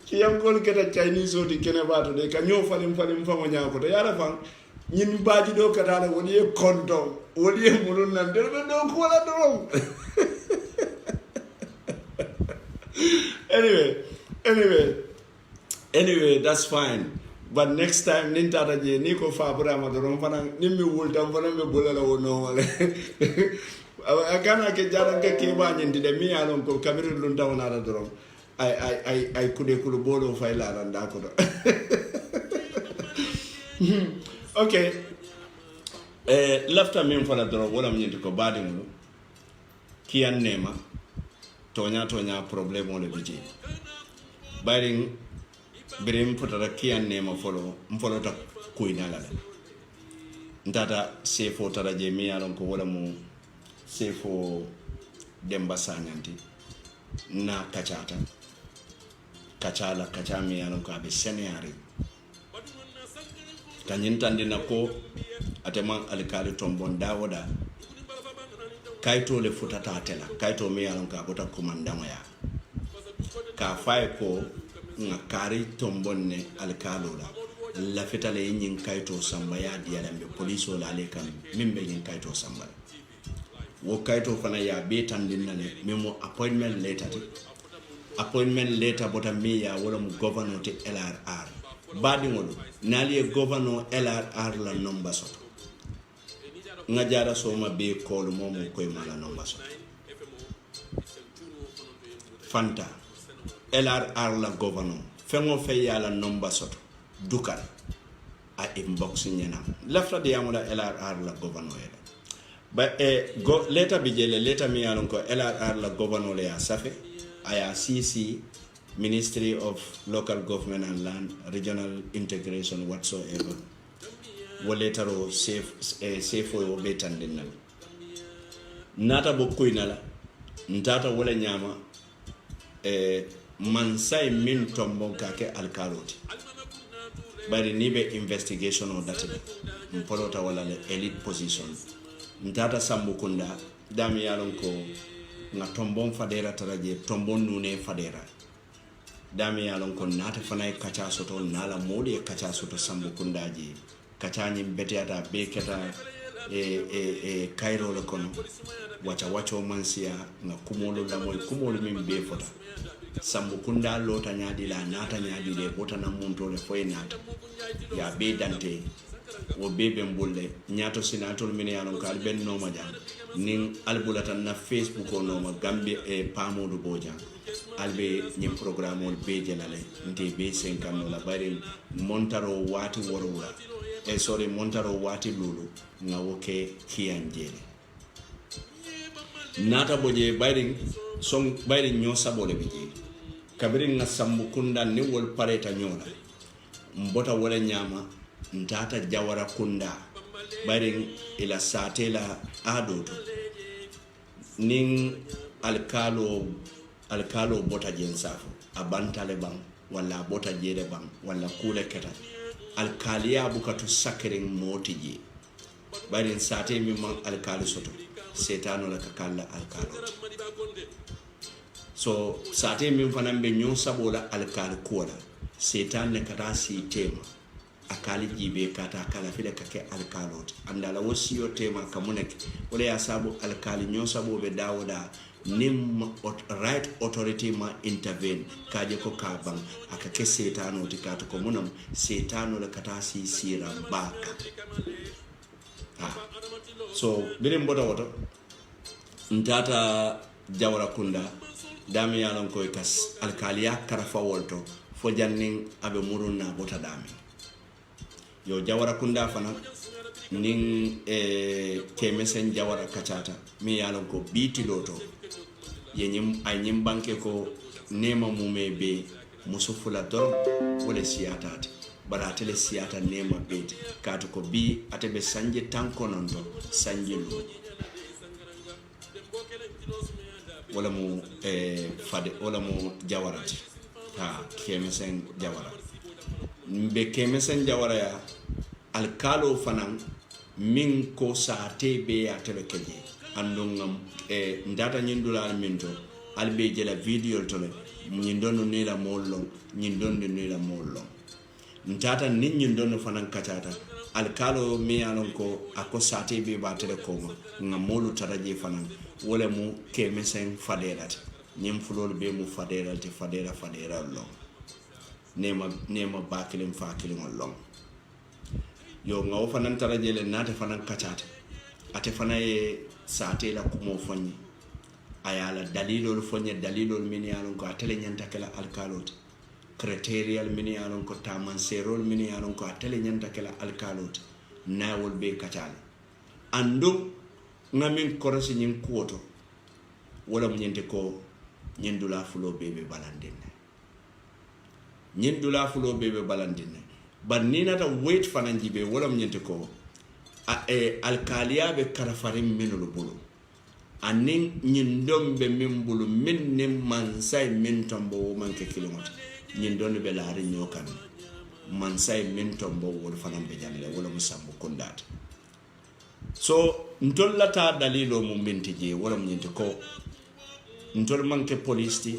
ki yam gol kata Chinese soldi kene bato de ka nyo fale mfamo nya ko to yara fan nyin baji do ka dala woni e konto woni e mulun nan der be do ko la do anyway that's fine but next time ninta je ni ko fabra ma do fana nimmi wultam fana me bolala wono wala agana ke jaran ke ba nyindi de mi alon ko kabiru lun tawna da do ay kude kulu bolo fay la randa ko okay lafta min fala doro wala min ko baade mu kiyan nema tonya problem wala biji bayring birim fotara kiyan nema folo ta kuyna la ndata sefo taraje mi yaron ko wala mu sefo demba sanyanti na kacha mi yaron ko abe seniyari kanyin tandina ko atema alikali tombon dawoda kaito le futata tela kaito mi yaron ko abota komandamo ya ka fay ko ngakari tombon ne alikalo la fitale nyin kaito samba ya dialambe police wala ale kan mimbe nyin kaito samba wo kaito fana ya be tandin nale memo appointment letter bota mi ya wala mu governor te LRR badi ngolo nali governor LRR la nomba soto ngajara soma be call momo koy mala nomba soto fanta LRR la governor fengo fe ya la nomba soto dukal a inbox nyana lafta de yamola LRR la governor ya ba go letter bijele letter mi yalon ko LRR la governor ya safe aya CC Ministry of Local Government and Land Regional Integration whatsoever wo letter o safe o betandin nan nata bokkoy nala ntata wala nyama mansay min tombon kake alkaloti bari nibe investigation o datale mpolota wala le elite position ntata sambukunda dami yalon ko nga tombon fadera taraje tombon nune fadera dami yalon ko nata fanay kacha soto nala modi e kacha soto sambukunda ji kacha nyi beteata be keta Cairo le kono wacho mansia nga kumolo la moy kumolo min be fota sambukunda lota nyaadi la nata nyaadi le bota na monto le foy nata ya be dante wo bebe mbulle nyato sinatol min yanon kal ben no ma jam nin albulata na Facebook o no ma Gambia pamodu boja albe ni programme ol be jelale nte be 50 la bari montaro wati worula sorry montaro wati lulu nga woke kianjele nata boje bayring song bayring nyo sabole biji kabirin na sambukunda ni wol pareta nyola mbota wala nyama ntata jawara kunda bayring ila satela adoto ning alkalo bota jensafo abantale bang wala bota jede bang wala kule keta alkaliya bukatu sakering motiji bayring sate mi man alkali soto setano la kakalla alkalo so sate min fanan be nyon sabola alkali kola setan ne kata si tema akali jibe kata kala file kake alkalot andala wosiyo tema kamunek wala ya sabu alkali nyon sabo be dawoda nim right authority ma intervene kaje ko kabang akake setano tikatu ko munam setano la kata si sira baka so birim boda woto ntata jawra kunda dami yalon koy kas alkaliya karafa wolto fo janning abe muruna bota dami yo jawra kunda fana nin kemesen jawra kachata mi yalon ko biti loto yenyim ay nyim banke ko nema mume be musufula dor wala siyatati bara tele siyata nema beti kato ko bi atebe sanje tankonondo sanje lu wala mu fade wala mu jawarati kemesen jawara mbe kemesen jawara ya alkalo fanan min ko saate be ya tele keje andongam ndata nyindula minto albe jela video tole nyindono ni la mollo nyindono ni la mollo ntata ninyin don fanan kachata alkalo mi alon ko ako sate be batere koma ngamolu taraje fanan wala mu kemesen faderat nyim fulol be mu faderati fadera long nema bakilim fakilim long yo ngaw fanan taraje le nata fanan kachata ate fanaye sate la kumo fanyi ayala dalilol fonye dalilol min yalon ko atele nyanta kala alkalot criterial min yalon ko taman serol min yalon ko atele nyanta kala alkalot nawol be katale ando ngamin korosi nyin kuoto wala mu nyente ko nyendula fulo bebe balandine nyendula fulo bebe balandine bar ni nata wait fananji be wala mu nyente ko alkaliya be karafarim minul bulu anin nyindom be min bulu min ne mansay min tombo manke kilomita nyindon be laari nyokan mansay min tombo wala fanam be jamle wala musambu kondat so ntollata dalilo mu mintije wala mu nyinte ko ntol manke police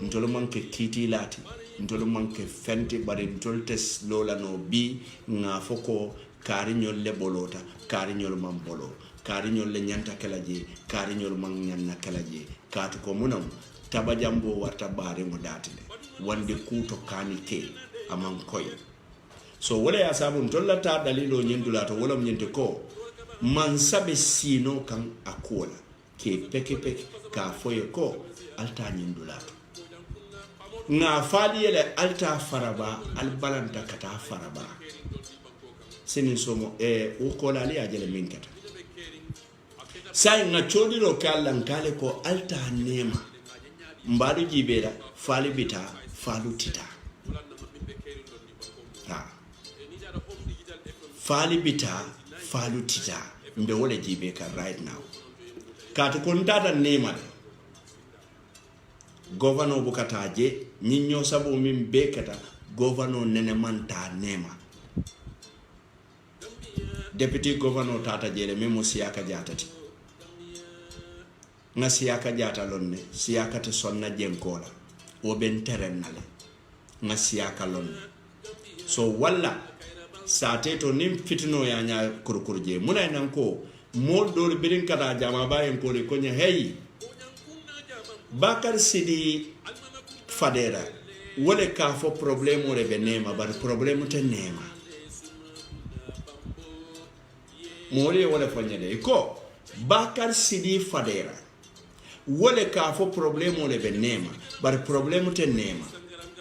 ntol manke kiti lati ntol manke fenti bari ntol tes lola no bi nga foko kariñol le bolota kariñol man bolo kariñol le nyanta kalaje kariñol man nyanna kalaje katu ko munam tabajambo warta bare mo datile wande kuto kani ke aman koy so wala ya sabu ntollata dalilo nyendula to wala nyente ko man sabe sino kan akola ke peke ka foye ko alta nyendula nga fali ele alta faraba albalanta kata faraba sinin somo o kola ali ajele min kata sai nga chodiro kallan kale ko alta nema mbadu jibera fali bita falu tita ha fali bita falu tita mbe wole jibe ka right now kata kontata nema governor bukataje nyinyo sabu min bekata governor nene manta nema deputy governor tata jele memo siyaka jatati nga siyaka jata lonne siyaka te sonna jenkola o ben terennale nga siyaka lonne so walla sate to nim fitino ya nya kurkurje muna nan ko mo do birin kada jama bayen ko ko nya hey Bakar Sidi Fadera wole ka fo problème o rebe nema bar problème te nema mole wole fanyade ko Bakar Sidi Fadera wole ka fo problème o rebe nema bar problème te nema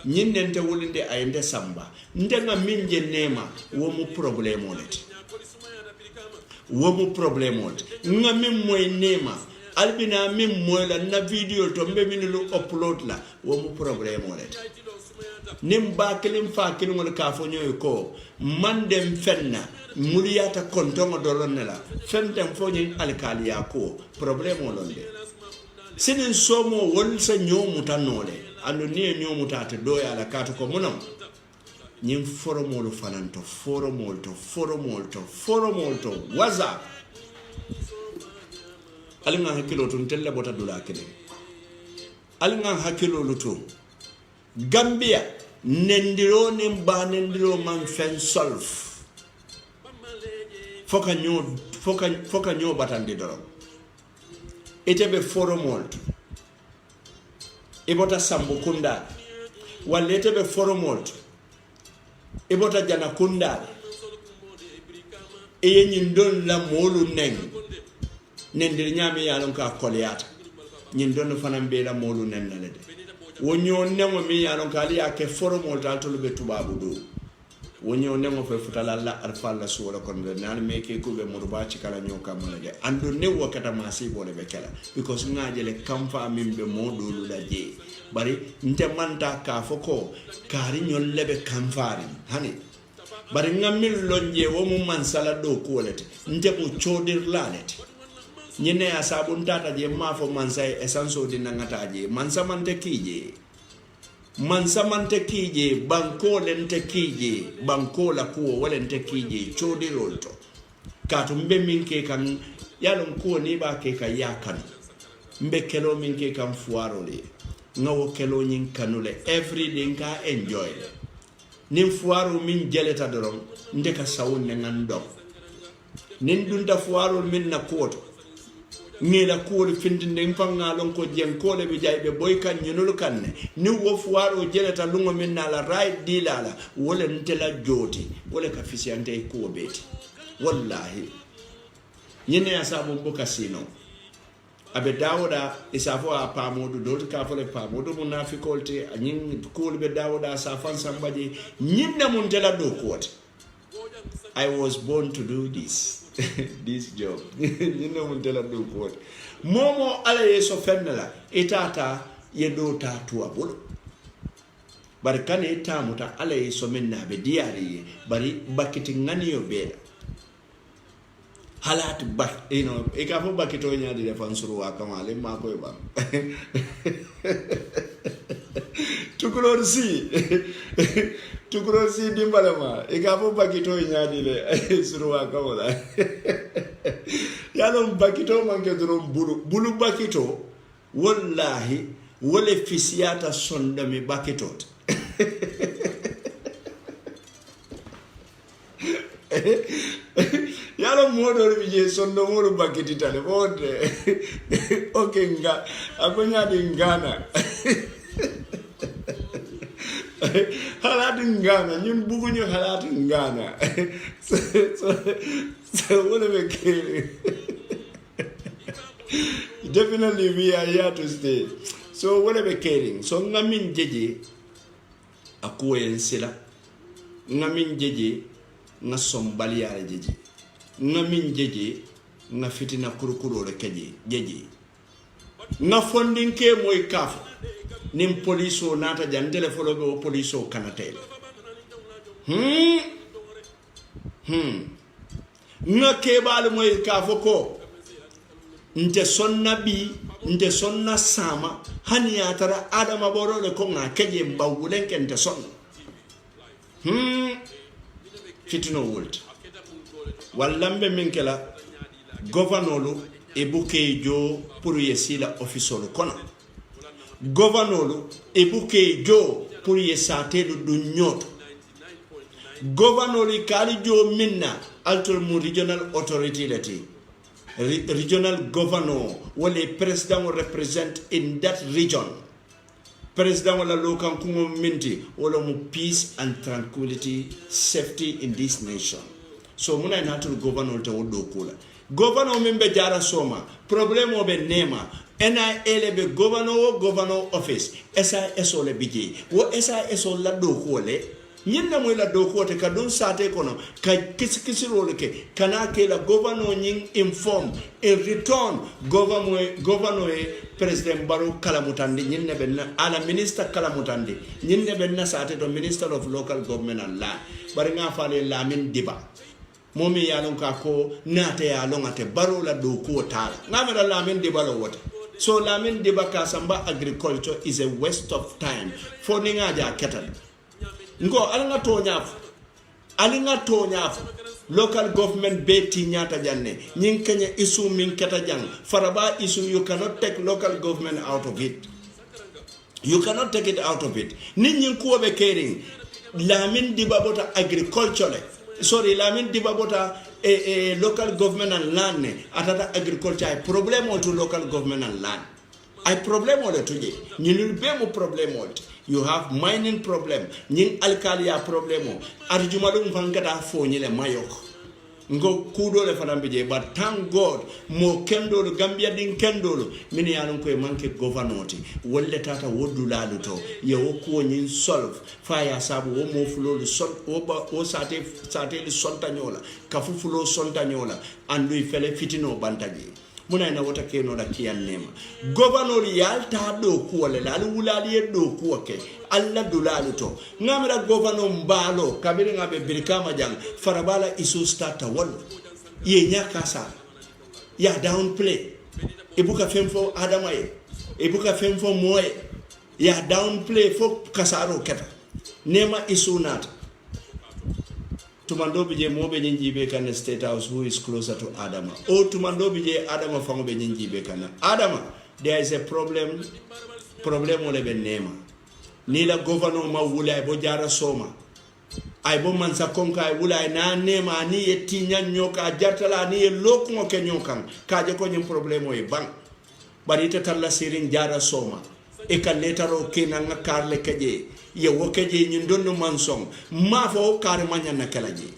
nyindente wulinde ayende samba ndenga minje nema wo mu problème o leti wo mu problème o nga min moy nema albina min moyla na video to mbe min lu upload la wo mu problème o leti nim ba kelim fa kelim wala ka fo nyoy ko man dem fenna muliyata kontongo dolon la fendem fo nyi alkaliya ko problème o londe sinin somo wol sa nyomu tanole ando ni nyomu tate doya la kato ko munam nyim foromolo fananto foromolto waza alinga hakilo to telle bota dula kede alinga hakilo luto Gambia nendiro nimba nendiro man fen solve foka nyo batandi doro etebe foromolto ibota sambu kunda walete be foromolto ibota jana kunda eye nyindon la molu neng nendir nyami yalon ka kolyata nyindon fanam be la molu nen la de wonyo nengo mi yalon ka ali ake foromolto altolo be tubabu do wonyo nengo fe futala la arfalla suwala kon be nan me ke ko be murba ci kala nyoka malaje ando ne wakata masi bole be kala because ngajele kamfa min be modulu la je bari nte manta ka foko kari nyol lebe kamfari hani bari ngamil lonje wo mu mansala do ko lete nte ko chodir lalete nyene asabu ntata je mafo mansay esanso di nangata je mansa mante kije banko lente kije banko la kuo wala nte kije chodirol to katu mbe minke kan yalon ko ni ba ke ka yakan mbe kelo minke kan fuaro le ngawo kelo nyin kanule everyday ka enjoy nin fuaro min jeleta doron ndeka sawun ne ngando nin dunda fuaro min na koto ngela kuul findinde fangalon ko jen kole be jaybe boy kan nyinul kanne ni wo fuaro jeleta lungo min na la right dilala wala ntela joti wala ka fisiante ko beti wallahi nyene asabu boka sino abe dawoda isafo a pamodu dol ka fole pamodu munafikolte nyin kul be dawoda safan sambaji nyinna mun tela do kote I was born to do this this job nyinna mun tela do kote momo ala yeso fennala itata yedo ta tuwa bulu bari kane tamuta ala yeso menna be diari bari bakiti ngani yo beda halat bak e ka fo bakito nyaadi defan suru wa kamale ma koy ba tukulor si dimbalama e ka fo bakito nyaadi le suru wa kamala yalon bakito manke drum bulu bakito wallahi wole fisiyata sonda mi bakito yalo modo bije sondo modo bakiti tale bonde okenga akonya dingana halatu ngana nyum bugunyo halatu ngana so wole be kere definitely we are here to stay so wole be caring so ngamin jeje akuwen sila ngamin jeje nga sombali yara jeje nga min jeje nga fitina kurukuro le keje jeje nga fondinke moy kaf nim poliso nata jan telefolo be o poliso kanatel nga kebal moy kafo ko nte sonna bi nte sonna sama hani atara adama boro le ko nga keje mbawulen kente sonna fitino wolt wallambe minkela gouvernolu e buke jo pour yesila official kono gouvernolu e buke jo pour yesatelu du nyoto gouvernolu kali jo minna altul mu regional authority lati regional governor wale president will represent in that region president wala lokan kungo minti wala mu peace and tranquility safety in this nation so muna natul governor ta wodo kula governor membe jara soma problem obe nema NIL be governor office SIS ole biji wo SIS la do kole nyinna moy la do kote ka don sate kono ka kisiro ke kana ke la governor nyin inform in return governor president Barrow kalamutande nyinne benna ala minister kalamutande nyinne benna sate to minister of local government and land bari nga fale Lamin Diba momi yalon ka ko nate yalon ate Barrow la do ko tala ngamara Lamin Diba lo wote so Lamin Diba ka samba agriculture is a waste of time for ninga ja ketal ngo alinga toñaf local government be tiñata janne ñing kenya isu min keta jang faraba isu you cannot take local government out of it you cannot take it out of it nit ñing ko be caring Lamin Diba bota agriculture Lamin Diba bota local government and land atata agriculture ay problem to local government and land ay problem ole tuje ñinul be mo problem ole you have mining problem ñing alkalia problemo arjumalum fangata foñile mayok ngo kudo le fana beje but thank God mo kendolo Gambia din kendolo min yalon ko manke governoti wolle tata wodulalu to ye woko ñin solve faya sabu wo mo fulo sol o sate le sontanyola kafu fulo sontanyola andu fele fitino bantaji muna na wata keno da kiyan nema governor yalta do kuwale lalu wulali do kuwake alla dulalu to ngamira governor mbalo kabiri ngabe birkama jang farabala isu starta won ye nyaka sa ya downplay ibuka femfo adamaye ibuka femfo moye ya downplay fo kasaro keta nema isu nata tumando bije mobe nyinjibe kan state house who is closer to Adama o tumando bije Adama fango be nyinjibe kan Adama there is a problem ole be nema ni la governor ma wula bo jara soma ay bo man sa konka ay wula na nema ni yetinya nyoka jartala ni lokko ke nyokan kaje ko nyim problem o e bang bari talla sirin jara soma e kan letaro kinanga karle keje ye wokeje nyi ndonno mansong ma fo kare manya na kalaji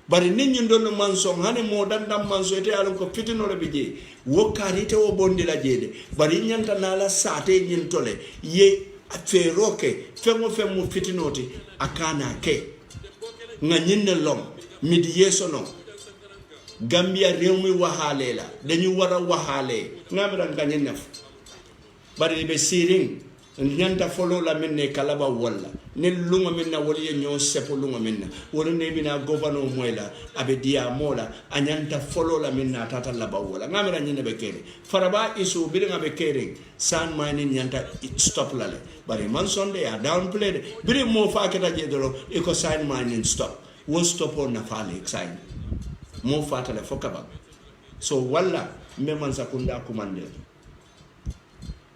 bari nit ñi doon manso hane mo dandam manso ete alon ko fitino le bije wo karite wo bondi la jede bari nyanta na la sate nyin tole ye feroke femo femo fitinoti akana ke nga nyinne lom midi yeso no Gambia réew mi waxaale la dañu wara waxaale ngamira nga ñenef bari be siring nyanta folo la minne kalaba walla ne lunga minna wali ñoo sepo lunga minna wala ne bina governor moyla abe dia mola anyanta folo la minna tata la ba wala ngamira ñene be kere faraba isu bi nga be kere san mani nyanta stop la le bari man sonde ya downplay bi mo fa keta je dolo e ko sign mani stop wo stop on na fale sign mo fatale fokaba so walla memman sakunda kumande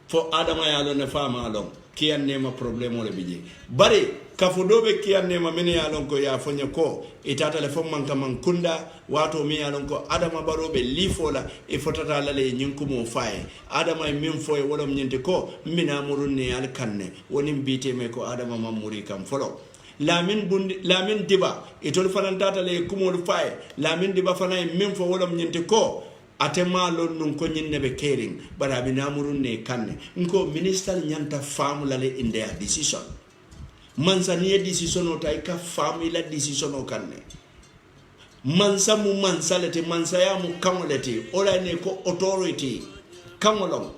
fo adama yalo ne fama alon kiyan nema problème le bije bari kafudobe kiyan nema mini yalon ko ya fonya ko itata le fo man kunda wato mi yalon ko adama barobe lifola e fotata lale nyinkumo faye adama e min foye wolom nyinte ko mina murunni al kanne woni bite me ko adama mamuri kam folo lamin diba itol fanantata le kumol faye lamin diba fanay min fo wolom nyinte ko atema lon nun ko nyinne be caring bara bi namurun ne kanne nko minister nyanta famu lale in their decision mansa ni decision o tay ka famu la decision o kanne mansa mu mansa lete mansa ya mu kamolete ola ne ko authority kamolong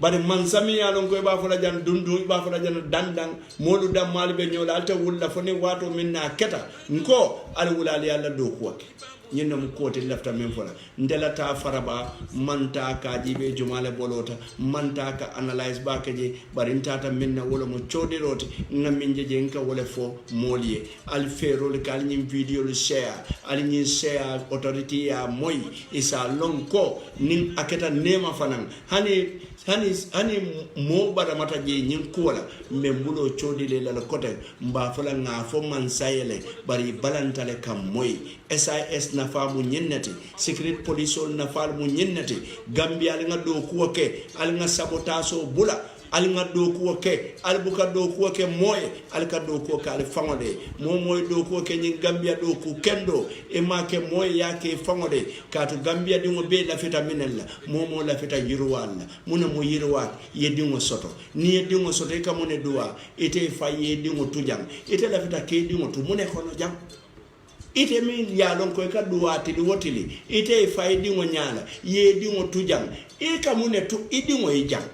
bari mansa mi ya lon ko ba fala jan dundu ba fala jan dandang molu dam malbe nyola alta wulla fone wato minna keta nko al wulali yalla do ko ñinna mu kote lafta men fola ndela ta faraba manta ka jibe jumale bolota manta ka analyze ba ka je barinta ta minna wala mo chodirote ngaminje je nka wala fo molie al fero le kal nyim video le share al nyin share authority ya moy isa lonko nin aketa nema fanan hani mo bada mata je nyin kola me mbulo chodile la kote mba fala nga fo man sayele bari balantale kam moy SIS na famu nyennati secret police na famu nyennati Gambia al nga do kuwa ke al nga sabotaso bula al nga do kuwa ke al buka do kuwa ke moye al ka do kuwa ka al fangode moy do kuwa ke nyi Gambia do ku kendo e ma ke moye yake fangode ka to Gambia dingo be la feta minella mo la feta yiruwalla muna mo yiruwa ye dingo soto ni ye dingo soto e ka mone duwa ite fa ye dingo tujang ite la feta ke dingo tu mune kono jang ite min ya lon ko ka duwati di wotili ite fay di ngo nyala ye di ngo tujang e ka mune tu idi ngo ijang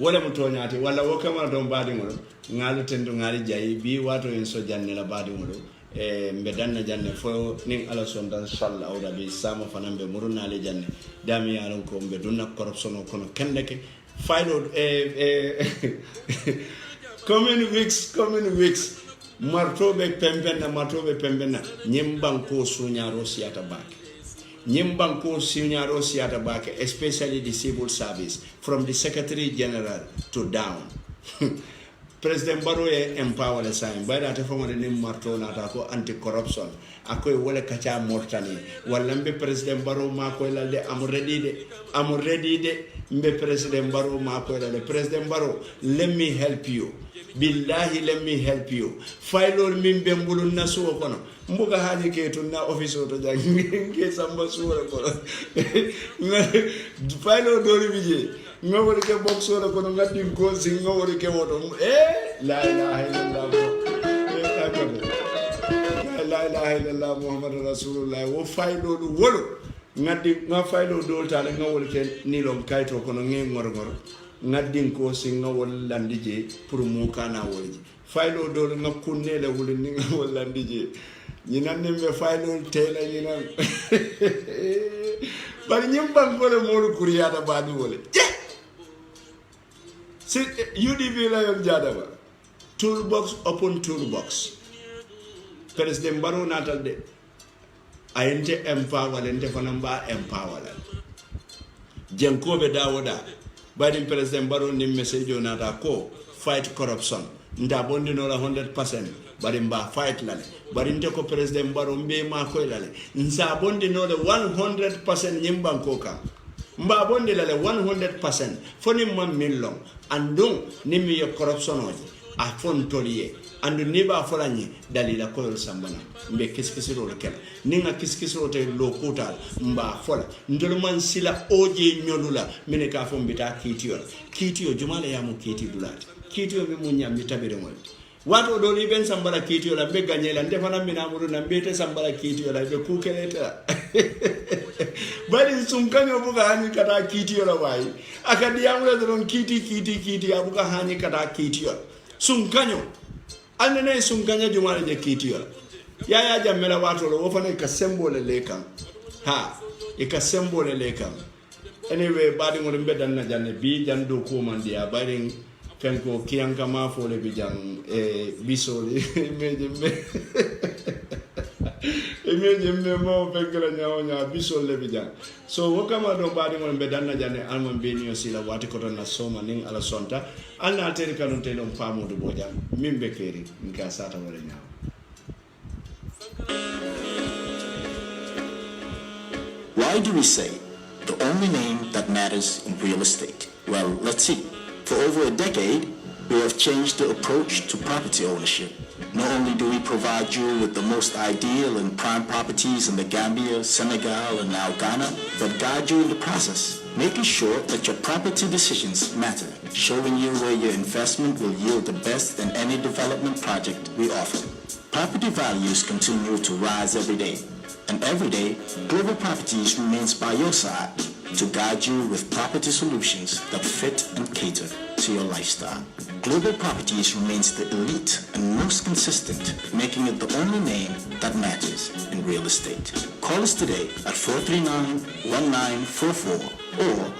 wala mu tonyati wala wo kamara don baadi ngo ngalu tendo ngali jayi bi wato en so janne la baadi ngo e mbe danna janne fo nin ala sondan salla awda bi sama fanambe muruna le janne dami ya lon ko mbe dunna corruption kono kendeke faylo common weeks martobe pembenna nyimbanko sunyaro siata bake especially the civil service from the secretary general to down President Barrow empower the sign by that from the name marto nata ko anti corruption akoy wala kacha mortani wala mbe President Barrow ma ko lalde am ready de mbe President Barrow ma ko lalde President Barrow let me help you billahi let me help you failol min be mbulun naso kono mbuga haji ke tunna office to jangi ke samba suura kono failol dori bije ngawol ke box wala kono ngadi ko sing ngawol ke woto la ilaha illallah la ilaha illallah muhammadur rasulullah wo failol wolo ngadi nga failol dol tale ngawol ke nilom kayto kono ngor ngaddin ko singa wala ndije pour mo kana wolji faylo dol ngakunne la wuli ni wala ndije ñinan nembe faylo tela ñinan bari ñim bangole molu kuriyata baadi wole si UDP la yon jadaba toolbox upon toolbox President Barrow natal de ayente empower lente fanamba empower la jenkobe dawoda Biden President Barrow ni message nata ko fight corruption nda bondi no la 100% bari mba fight lale bari nte ko President Barrow mbe ma ko lale nsa bondi no la 100% nyimban ko ka mba bondi lale 100% foni ma millon andung ni mi corruption oji a fon toliye andu ni ba folani dalila ko sambana mbe kiskisiro le kel ninga kiskisiro te lo kotal mba fola ndol man sila oje nyolula mine ka fo mbita kitiyo jumala ya mu kiti dulati kitiyo mi munya mi tabere mo wato do li ben sambala kitiyo la be ganyela ndefana mina muru na mbete sambala kitiyo la be kukeleta bari sunkanyo buga hani kata kitiyo la wai akadiamule don kiti abuga hani kata kitiyo sunkanyo anene sunkanya jumala je kitiyo ya jamela wato lo wofane ka symbole lekan ha e ka symbole lekan anyway badi ngol mbedan na janne bi jando ko mandia bari kanko kiyanka ma fole bi jang bisoli meje me mo pekra nya bisole bi jang so wakama do badi ngol mbedan na janne alman be ni osila wati ko na soma ning ala sonta alna tere kanun te don famudo bojam mimbe keri nka sata wala nya. Why do we say the only name that matters in real estate? Well, let's see. For over a decade, we have changed the approach to property ownership. Not only do we provide you with the most ideal and prime properties in the Gambia, Senegal, and now Ghana, but guide you in the process, making sure that your property decisions matter, showing you where your investment will yield the best in any development project we offer. Property values continue to rise every day. And every day, Global Properties remains by your side to guide you with property solutions that fit and cater to your lifestyle. Global Properties remains the elite and most consistent, making it the only name that matters in real estate. Call us today at 439-1944 or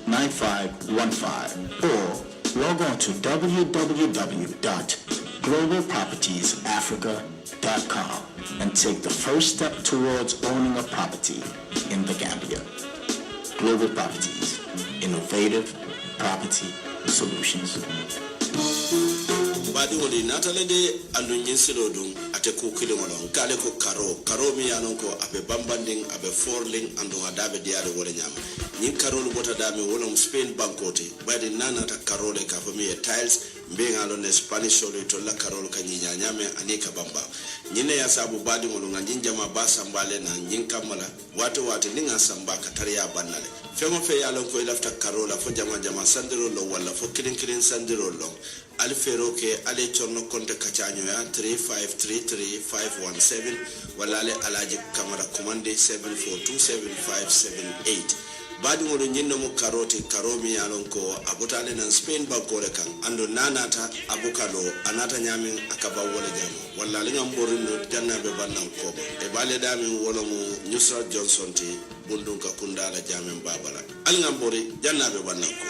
439-9515 or log on to www.globalpropertiesafrica.com and take the first step towards owning a property in the Gambia. Global Properties, innovative property solutions. Badi woli natale de andu nyinsilo dum ate ko kile ngolon kale ko karo mi yanon ko abe bambanding abe forling andu adabe diade wala nyam nyin karo lu bota dame wala mu Spain bankote badi nanata karo le ka fami tiles mbe ngalo ne Spanish solo to la karo ka nyinya nyame anika bamba nyine ya sabu badi ngolo nganjin jama basa mbale na nyin kamala watu ninga samba katariya banale femo fe yalon ko ilafta karo la fo jama sandiro lo wala fo kilin sandiro lo alfero ke ale chorno konte kachanyo ya 3533517 wala ale alaji kamera commande 74275778 badi ngodo nyinno mo karomi yalon ko abutale nan Spain bankore kan ando nanata abukalo anata nyamin akaba wala jama wala linga mborindo jannabe bannan ko e bale dami wala mo Nusrat Johnson ti bundun ka kundala jamen babala al ngambori jannabe bannan ko